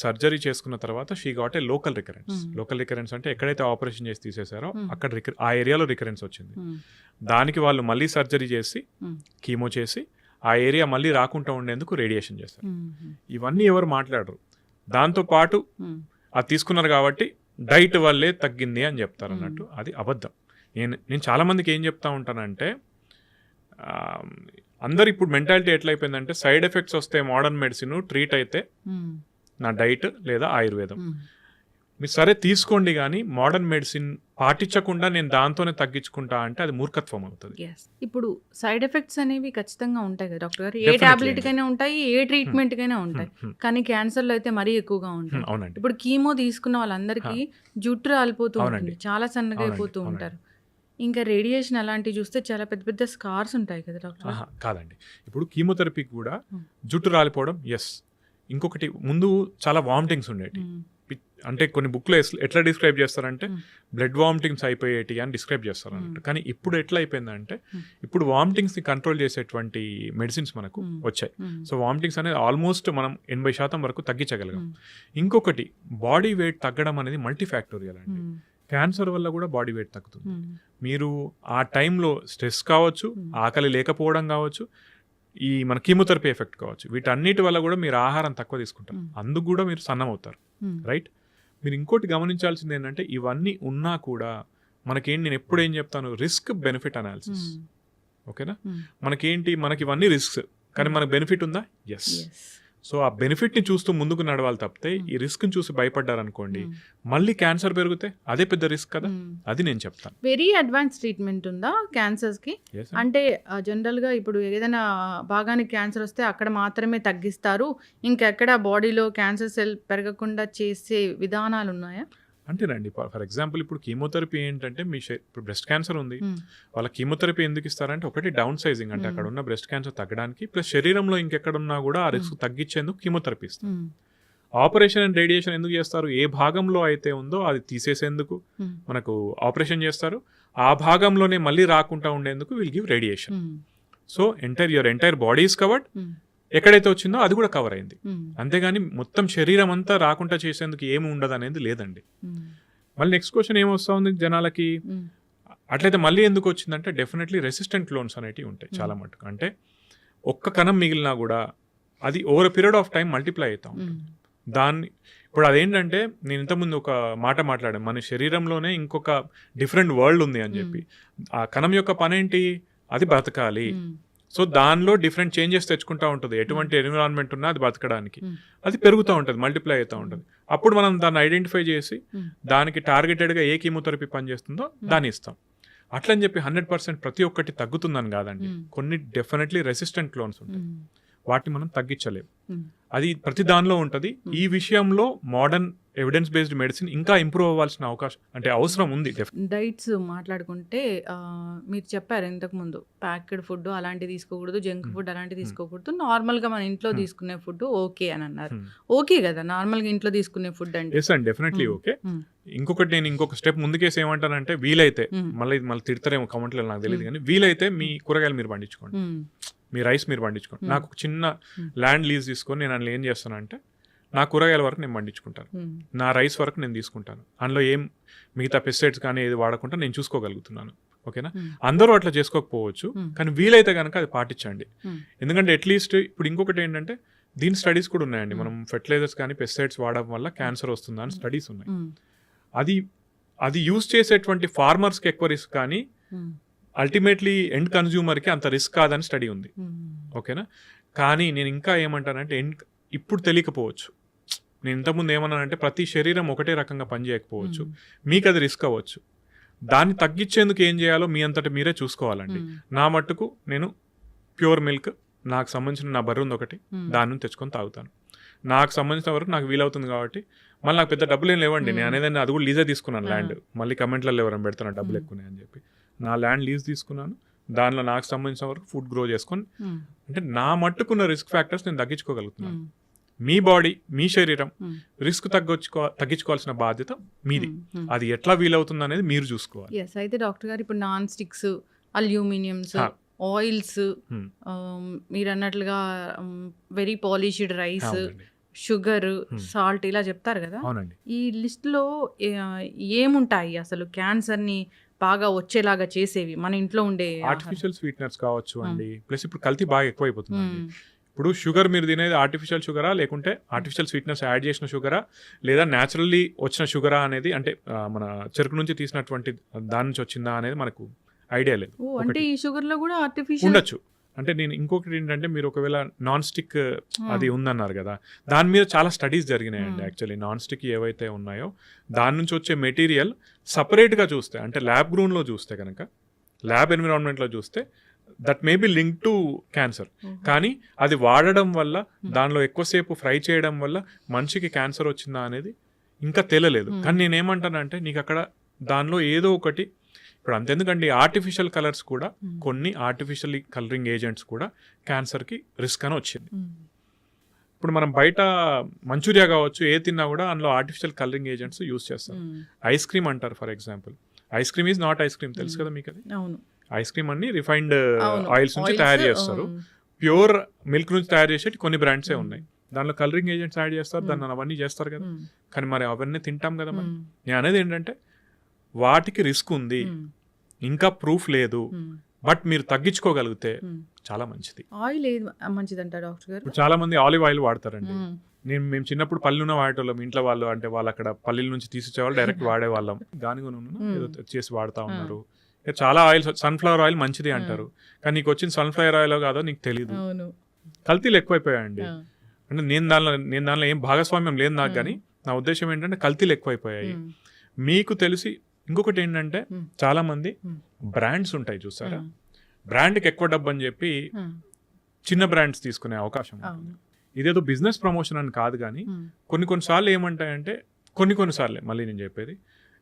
సర్జరీ చేసుకున్న తర్వాత she got a local recurrence. Local recurrence అంటే ఎక్కడైతే ఆపరేషన్ చేసి తీసేశారో అక్కడ ఆ ఏరియాలో రికరెన్స్ వచ్చింది. దానికి వాళ్ళు మళ్ళీ సర్జరీ చేసి కీమో చేసి ఆ ఏరియా మళ్ళీ రాకుండా ఉండేందుకు రేడియేషన్ చేశారు. ఇవన్నీ ఎవరు మాట్లాడరు. దాంతోపాటు అది తీసుకున్నారు కాబట్టి డైట్ వల్లే తగ్గింది అని చెప్తారు అన్నట్టు. అది అబద్ధం. నేను చాలామందికి ఏం చెప్తా ఉంటానంటే, అందరు ఇప్పుడు మెంటాలిటీ ఎట్లయిపోయిందంటే, సైడ్ ఎఫెక్ట్స్ వస్తే మోడర్న్ మెడిసిన్, ట్రీట్ అయితే నా డైట్ లేదా ఆయుర్వేదం. మీరు సరే తీసుకోండి, కానీ మోడర్న్ మెడిసిన్ పాటించకుండా నేను దాంతోనే తగ్గించుకుంటా అంటే అది మూర్ఖత్వం అవుతుంది. ఇప్పుడు సైడ్ ఎఫెక్ట్స్ అనేవి ఖచ్చితంగా ఉంటాయి కదా డాక్టర్ గారు. ఏ టాబ్లెట్ కైనా ఉంటాయి, ఏ ట్రీట్మెంట్ కైనా ఉంటాయి, కానీ క్యాన్సర్లో అయితే మరీ ఎక్కువగా ఉంటాయి. అవునండి. ఇప్పుడు కీమో తీసుకున్న వాళ్ళందరికీ జుట్టు రాలిపోతూ ఉంటుంది, చాలా సన్నగా అయిపోతూ ఉంటారు. ఇంకా రేడియేషన్ అలాంటివి చూస్తే చాలా పెద్ద పెద్ద స్కార్స్ ఉంటాయి కదా డాక్టర్? కాదండి. ఇప్పుడు కీమోథెరపీకి కూడా Hmm. జుట్టు రాలిపోవడం ఎస్. ఇంకొకటి ముందు చాలా వామిటింగ్స్ ఉండేవి. అంటే కొన్ని బుక్లో ఎట్లా డిస్క్రైబ్ చేస్తారంటే బ్లడ్ వామిటింగ్స్ అయిపోయేటి అని డిస్క్రైబ్ చేస్తారు అన్నట్టు. కానీ ఇప్పుడు ఎట్లా అయిపోయిందంటే ఇప్పుడు వామిటింగ్స్ని కంట్రోల్ చేసేటువంటి మెడిసిన్స్ మనకు వచ్చాయి. సో వామిటింగ్స్ అనేది ఆల్మోస్ట్ మనం 80% వరకు తగ్గించగలిగాం. ఇంకొకటి బాడీ వెయిట్ తగ్గడం అనేది మల్టీ ఫ్యాక్టోరియల్ అండి. క్యాన్సర్ వల్ల కూడా బాడీ వెయిట్ తగ్గుతుంది. మీరు ఆ టైంలో స్ట్రెస్ కావచ్చు, ఆకలి లేకపోవడం కావచ్చు, ఈ మన కీమోథెరపీ ఎఫెక్ట్ కావచ్చు, వీటన్నిటి వల్ల కూడా మీరు ఆహారం తక్కువ తీసుకుంటారు, అందుకు కూడా మీరు సన్నం అవుతారు. రైట్. మీరు ఇంకోటి గమనించాల్సింది ఏంటంటే ఇవన్నీ ఉన్నా కూడా మనకేంటి, నేను ఎప్పుడు ఏం చెప్తాను, రిస్క్ బెనిఫిట్ అనాలిసిస్. ఓకేనా? మనకేంటి, మనకి ఇవన్నీ రిస్క్స్, కానీ మనకు బెనిఫిట్ ఉందా? ఎస్. సో ఆ బెనిఫిట్ని చూస్తూ ముందుకు నడవాలి తప్పితే ఈ రిస్క్ని చూసి భయపడ్డారనుకోండి మళ్ళీ క్యాన్సర్ పెరిగితే అదే పెద్ద రిస్క్ కదా. అది నేను చెప్తాను. వెరీ అడ్వాన్స్ ట్రీట్మెంట్ ఉందా క్యాన్సర్స్కి? అంటే జనరల్గా ఇప్పుడు ఏదైనా భాగానికి క్యాన్సర్ వస్తే అక్కడ మాత్రమే తగ్గిస్తారు, ఇంకెక్కడ బాడీలో క్యాన్సర్ సెల్ పెరగకుండా చేసే విధానాలు ఉన్నాయా? అంటేనండి, ఫర్ ఎగ్జాంపుల్ ఇప్పుడు కీమోథెరపీ ఏంటంటే ఇప్పుడు బ్రెస్ట్ క్యాన్సర్ ఉంది, వాళ్ళ కీమోథెరపీ ఎందుకు ఇస్తారంటే ఒకటి డౌన్ సైజింగ్, అంటే అక్కడ ఉన్న బ్రెస్ట్ క్యాన్సర్ తగ్గడానికి, ప్లస్ శరీరంలో ఇంకెక్కడున్నా కూడా ఆ రిస్క్ తగ్గించేందుకు కీమోథెరపీ ఇస్తారు. ఆపరేషన్ అండ్ రేడియేషన్ ఎందుకు చేస్తారు? ఏ భాగంలో అయితే ఉందో అది తీసేసేందుకు మనకు ఆపరేషన్ చేస్తారు, ఆ భాగంలోనే మళ్ళీ రాకుండా ఉండేందుకు will give radiation. So your entire body is covered, ఎక్కడైతే వచ్చిందో అది కూడా కవర్ అయింది. అంతేగాని మొత్తం శరీరం అంతా రాకుండా చేసేందుకు ఏమి ఉండదు అనేది లేదండి. మళ్ళీ నెక్స్ట్ క్వశ్చన్ ఏమొస్తా ఉంది జనాలకి, అట్లయితే మళ్ళీ ఎందుకు వచ్చిందంటే డెఫినెట్లీ రెసిస్టెంట్ క్లోన్స్ అనేవి ఉంటాయి చాలా మటుకు. అంటే ఒక్క కణం మిగిలినా కూడా అది over a period of time multiply అవుతా ఉంటుంది. దాన్ని ఇప్పుడు అదేంటంటే నేను ఇంతకుముందు ఒక మాట మాట్లాడాను, మన శరీరంలోనే ఇంకొక డిఫరెంట్ వరల్డ్ ఉంది అని చెప్పి. ఆ కణం యొక్క పని ఏంటి? అది బతకాలి. సో దానిలో డిఫరెంట్ చేంజెస్ తెచ్చుకుంటూ ఉంటుంది, ఎటువంటి ఎన్విరాన్మెంట్ ఉన్నా అది బతకడానికి. అది పెరుగుతూ ఉంటుంది, మల్టిప్లై అవుతూ ఉంటుంది. అప్పుడు మనం దాన్ని ఐడెంటిఫై చేసి దానికి టార్గెటెడ్గా ఏ కీమోథెరపీ పనిచేస్తుందో దాన్ని ఇస్తాం. అట్లని చెప్పి 100% ప్రతి ఒక్కటి తగ్గుతుందని కాదండి. కొన్ని డెఫినెట్లీ రెసిస్టెంట్ క్లోన్స్ ఉంటాయి, వాటిని మనం తగ్గించలేము. అది ప్రతి దానిలో ఉంటుంది. ఈ విషయంలో మోడర్న్ ఎవిడెన్స్ బేస్డ్ మెడిసిన్ ఇంకా ఇంప్రూవ్ అవ్వాల్సిన అవసరం ఉంది. డైట్స్ మాట్లాడుకుంటే మీరు చెప్పారు ఇంతకుముందు ప్యాక్డ్ ఫుడ్ అలాంటివి తీసుకోకూడదు, జంక్ ఫుడ్ అలాంటివి తీసుకోకూడదు, నార్మల్గా మన ఇంట్లో తీసుకునే ఫుడ్ ఓకే అని అన్నారు. ఓకే కదా నార్మల్గా ఇంట్లో తీసుకునే ఫుడ్ అంటే? ఎస్ అండి, డెఫినెట్లీ ఓకే. ఇంకొకటి నేను ఇంకొక స్టెప్ ముందుకేసి ఏమంటానంటే, వీలైతే మళ్ళీ తిడతారేమో కామెంట్లో నాకు తెలియదు, కానీ వీలైతే మీ కూరగాయలు మీరు పండించుకోండి, మీ రైస్ మీరు పండించుకోండి. నాకు ఒక చిన్న ల్యాండ్ లీజ్ తీసుకొని నేను అందులో ఏం చేస్తానంటే నా కూరగాయల వరకు నేను పండించుకుంటాను, నా రైస్ వరకు నేను తీసుకుంటాను, అందులో ఏం మిగతా పెస్టిసైడ్స్ కానీ ఏది వాడకుండా నేను చూసుకోగలుగుతున్నాను. ఓకేనా? అందరూ అట్లా చేసుకోకపోవచ్చు, కానీ వీలైతే కనుక అది పాటించండి. ఎందుకంటే అట్లీస్ట్ ఇప్పుడు ఇంకొకటి ఏంటంటే దీని స్టడీస్ కూడా ఉన్నాయండి. మనం ఫెర్టిలైజర్స్ కానీ పెస్టిసైడ్స్ వాడడం వల్ల క్యాన్సర్ వస్తుందా అని స్టడీస్ ఉన్నాయి. అది యూజ్ చేసేటువంటి ఫార్మర్స్కి ఎక్కువ రిస్క్, కానీ అల్టిమేట్లీ ఎండ్ కన్జ్యూమర్కి అంత రిస్క్ కాదని స్టడీ ఉంది. ఓకేనా? కానీ నేను ఇంకా ఏమంటానంటే ఇప్పుడు తెలియకపోవచ్చు. నేను ఇంతకుముందు ఏమన్నానంటే ప్రతి శరీరం ఒకటే రకంగా పనిచేయకపోవచ్చు, మీకు అది రిస్క్ అవ్వచ్చు. దాన్ని తగ్గించేందుకు ఏం చేయాలో మీ అంతటా మీరే చూసుకోవాలండి. నా మట్టుకు నేను ప్యూర్ మిల్క్, నాకు సంబంధించిన నా బర్రె ఉంది ఒకటి, దాని నుంచి తెచ్చుకొని తాగుతాను. నాకు సంబంధించిన వరకు నాకు వీలవుతుంది కాబట్టి. మళ్ళీ నాకు పెద్ద డబ్బులు ఏం లేవండి, నేను అనేది అది కూడా లీజే తీసుకున్నాను ల్యాండ్. మళ్ళీ కమెంట్లలో ఎవరైనా పెడుతున్నాను డబ్బులు ఎక్కువనే అని చెప్పి. నా ల్యాండ్ లీజ్ తీసుకున్నాను, దానిలో నాకు సంబంధించిన వరకు ఫుడ్ గ్రో చేసుకొని, అంటే నా మట్టుకున్న రిస్క్ ఫ్యాక్టర్స్ నేను తగ్గించుకోగలుగుతున్నాను. మీ బాడీ, మీ శరీరం రిస్క్ తగ్గించుకోవాల్సిన బాధ్యత మీది. అది ఎట్లా వీలవుతుంది అనేది మీరు చూసుకోవాలి. ఎస్. అయితే డాక్టర్ గారు ఇప్పుడు నాన్ స్టిక్స్, అల్యూమినియంస్, ఆయిల్స్, మీరు అన్నట్లుగా very polished rice, sugar, salt ఇలా చెప్తారు కదా, ఈ లిస్ట్లో ఏముంటాయి అసలు క్యాన్సర్ని బాగా వచ్చేలాగా చేసేవి మన ఇంట్లో ఉండే? ఆర్టిఫిషియల్ స్వీట్నర్స్ కావచ్చు అండి, ప్లస్ ఇప్పుడు కల్తీ బాగా ఎక్కువైపోతుంది. ఇప్పుడు షుగర్ మీరు తినేది ఆర్టిఫిషియల్ షుగరా, లేకుంటే ఆర్టిఫిషియల్ స్వీట్నెస్ యాడ్ చేసిన షుగరా, లేదా న్యాచురల్లీ వచ్చిన షుగరా అనేది, అంటే మన చెరుకు నుంచి తీసినటువంటి దాని నుంచి వచ్చిందా అనేది మనకు ఐడియా లేదు. అంటే ఈ షుగర్లో కూడా ఆర్టిఫిషియల్ ఉండొచ్చు. అంటే నేను ఇంకొకటి ఏంటంటే, మీరు ఒకవేళ నాన్ స్టిక్ అది ఉందన్నారు కదా, దాని మీద చాలా స్టడీస్ జరిగినాయండి. యాక్చువల్లీ నాన్ స్టిక్ ఏవైతే ఉన్నాయో దాని నుంచి వచ్చే మెటీరియల్ సపరేట్గా చూస్తే, అంటే ల్యాబ్ గ్రౌండ్లో చూస్తే కనుక, ల్యాబ్ ఎన్విరాన్మెంట్లో చూస్తే that may B link to cancer. కానీ అది వాడడం వల్ల, దానిలో ఎక్కువసేపు ఫ్రై చేయడం వల్ల మనిషికి క్యాన్సర్ వచ్చిందా అనేది ఇంకా తెలియలేదు. కానీ నేనేమంటానంటే, నీకు అక్కడ దానిలో ఏదో ఒకటి ఇప్పుడు అంతెందుకండి ఆర్టిఫిషియల్ కలర్స్ కూడా కొన్ని ఆర్టిఫిషియల్ కలరింగ్ ఏజెంట్స్ కూడా క్యాన్సర్కి రిస్క్ అని వచ్చింది. ఇప్పుడు మనం బయట మంచూరియా కావచ్చు ఏ తిన్నా కూడా అందులో ఆర్టిఫిషియల్ కలరింగ్ ఏజెంట్స్ యూస్ చేస్తారు. ఐస్ క్రీమ్ అంటారు for example, ice cream is not ice cream, తెలుసు కదా మీకు అది. ఐస్ క్రీమ్ అన్ని రిఫైన్డ్ ఆయిల్స్ నుంచి తయారు చేస్తారు. ప్యూర్ మిల్క్ నుంచి తయారు చేసేటి కొన్ని బ్రాండ్సే ఉన్నాయి, దానిలో కలరింగ్ ఏజెంట్స్ యాడ్ చేస్తారు, దాన్ని అవన్నీ చేస్తారు కదా. కానీ మరి అవన్నీ తింటాం కదా. మరి నేను అనేది ఏంటంటే వాటికి రిస్క్ ఉంది, ఇంకా ప్రూఫ్ లేదు, బట్ మీరు తగ్గించుకోగలిగితే చాలా మంచిది. ఆయిల్ ఏది మంచిది అంటారు డాక్టర్ గారు? ఇప్పుడు చాలా మంది ఆలివ్ ఆయిల్ వాడతారండి. మేము చిన్నప్పుడు పల్లెన వాడేటోళ్ళం, ఇంట్లో వాళ్ళు అంటే వాళ్ళు అక్కడ పల్లెల నుంచి తీసిచ్చేవాళ్ళు, డైరెక్ట్ వాడేవాళ్ళం. దాని ఏదో చేసి వాడుతూ ఉన్నారు. చాలా ఆయిల్, సన్ఫ్లవర్ ఆయిల్ మంచిది అంటారు, కానీ నీకు వచ్చిన సన్ఫ్లవర్ ఆయిల్ కాదో నీకు తెలియదు. కల్తీలు ఎక్కువైపోయాయండి. అంటే నేను దానిలో ఏం భాగస్వామ్యం లేదు నాకు, కానీ నా ఉద్దేశం ఏంటంటే కల్తీలు ఎక్కువైపోయాయి. మీకు తెలిసి ఇంకొకటి ఏంటంటే చాలా మంది బ్రాండ్స్ ఉంటాయి చూసారా, బ్రాండ్కి ఎక్కువ డబ్బు అని చెప్పి చిన్న బ్రాండ్స్ తీసుకునే అవకాశం ఉంటుంది. ఇదేదో బిజినెస్ ప్రమోషన్ అని కాదు, కానీ కొన్నిసార్లు ఏమంటాయంటే కొన్నిసార్లే మళ్ళీ నేను చెప్పేది,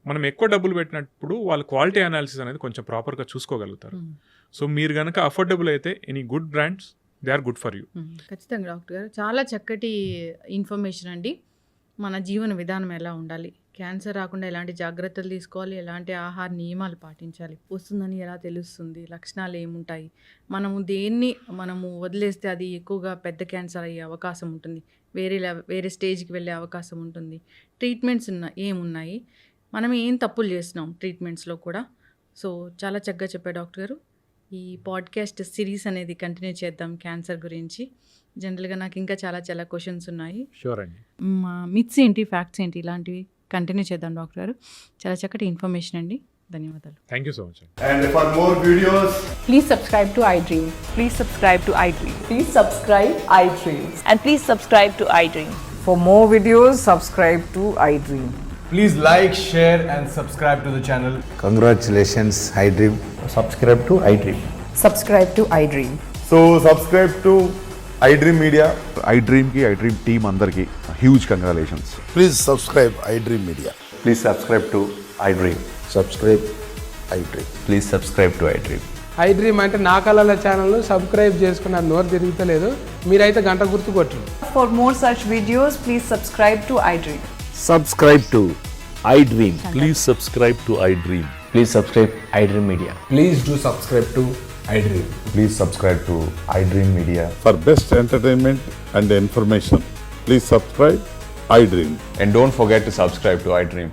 మనం ఎక్కువ డబ్బులు పెట్టినప్పుడు వాళ్ళ క్వాలిటీ అనాలిసిస్ అనేది కొంచెం ప్రాపర్గా చూసుకోగలుగుతారు. సో మీరు కనుక అఫోర్డబుల్ అయితే any good brands they are good for you. ఖచ్చితంగా డాక్టర్ గారు, చాలా చక్కటి ఇన్ఫర్మేషన్ అండి. మన జీవన విధానం ఎలా ఉండాలి, క్యాన్సర్ రాకుండా ఎలాంటి జాగ్రత్తలు తీసుకోవాలి, ఎలాంటి ఆహార నియమాలు పాటించాలి, వస్తుందని ఎలా తెలుస్తుంది, లక్షణాలు ఏముంటాయి, మనము వదిలేస్తే అది ఎక్కువగా పెద్ద క్యాన్సర్ అయ్యే అవకాశం ఉంటుంది, వేరే స్టేజ్కి వెళ్ళే అవకాశం ఉంటుంది, ట్రీట్మెంట్స్ ఏమున్నాయి, మనం ఏం తప్పులు చేస్తున్నాం ట్రీట్మెంట్స్లో కూడా. సో చాలా చక్కగా చెప్పారు డాక్టర్ గారు. ఈ పాడ్కాస్ట్ సిరీస్ అనేది కంటిన్యూ చేద్దాం క్యాన్సర్ గురించి. జనరల్గా నాకు ఇంకా చాలా క్వశ్చన్స్ ఉన్నాయి. షూర్ అండి. మిత్స్ ఏంటి, ఫ్యాక్ట్స్ ఏంటి, ఇలాంటివి కంటిన్యూ చేద్దాం డాక్టర్ గారు. చాలా చక్కటి ఇన్ఫర్మేషన్ అండి, ధన్యవాదాలు. Thank you so much. And for more videos, Please subscribe to iDream. Please subscribe to iDream. Please subscribe iDream. And please subscribe to iDream. For more videos, subscribe to iDream. please like, share and subscribe to the channel. Congratulations, iDream. Subscribe to iDream. Subscribe to iDream. So subscribe to iDream Media. iDream team అందరికి huge congratulations. Please subscribe iDream Media. Please subscribe to iDream. Subscribe iDream. Please subscribe to iDream. iDream అంటే నా కళల channel subscribe చేసుకున్న నోరు తిరుగుతలేదు, మీరైతే గంట గుర్తు కొట్టండి. For more such videos, please subscribe to iDream. Subscribe to iDream. Please subscribe to iDream. Please subscribe iDream Media. Please do subscribe to iDream. Please subscribe to iDream Media. For best entertainment and information, please subscribe iDream. And don't forget to subscribe to iDream.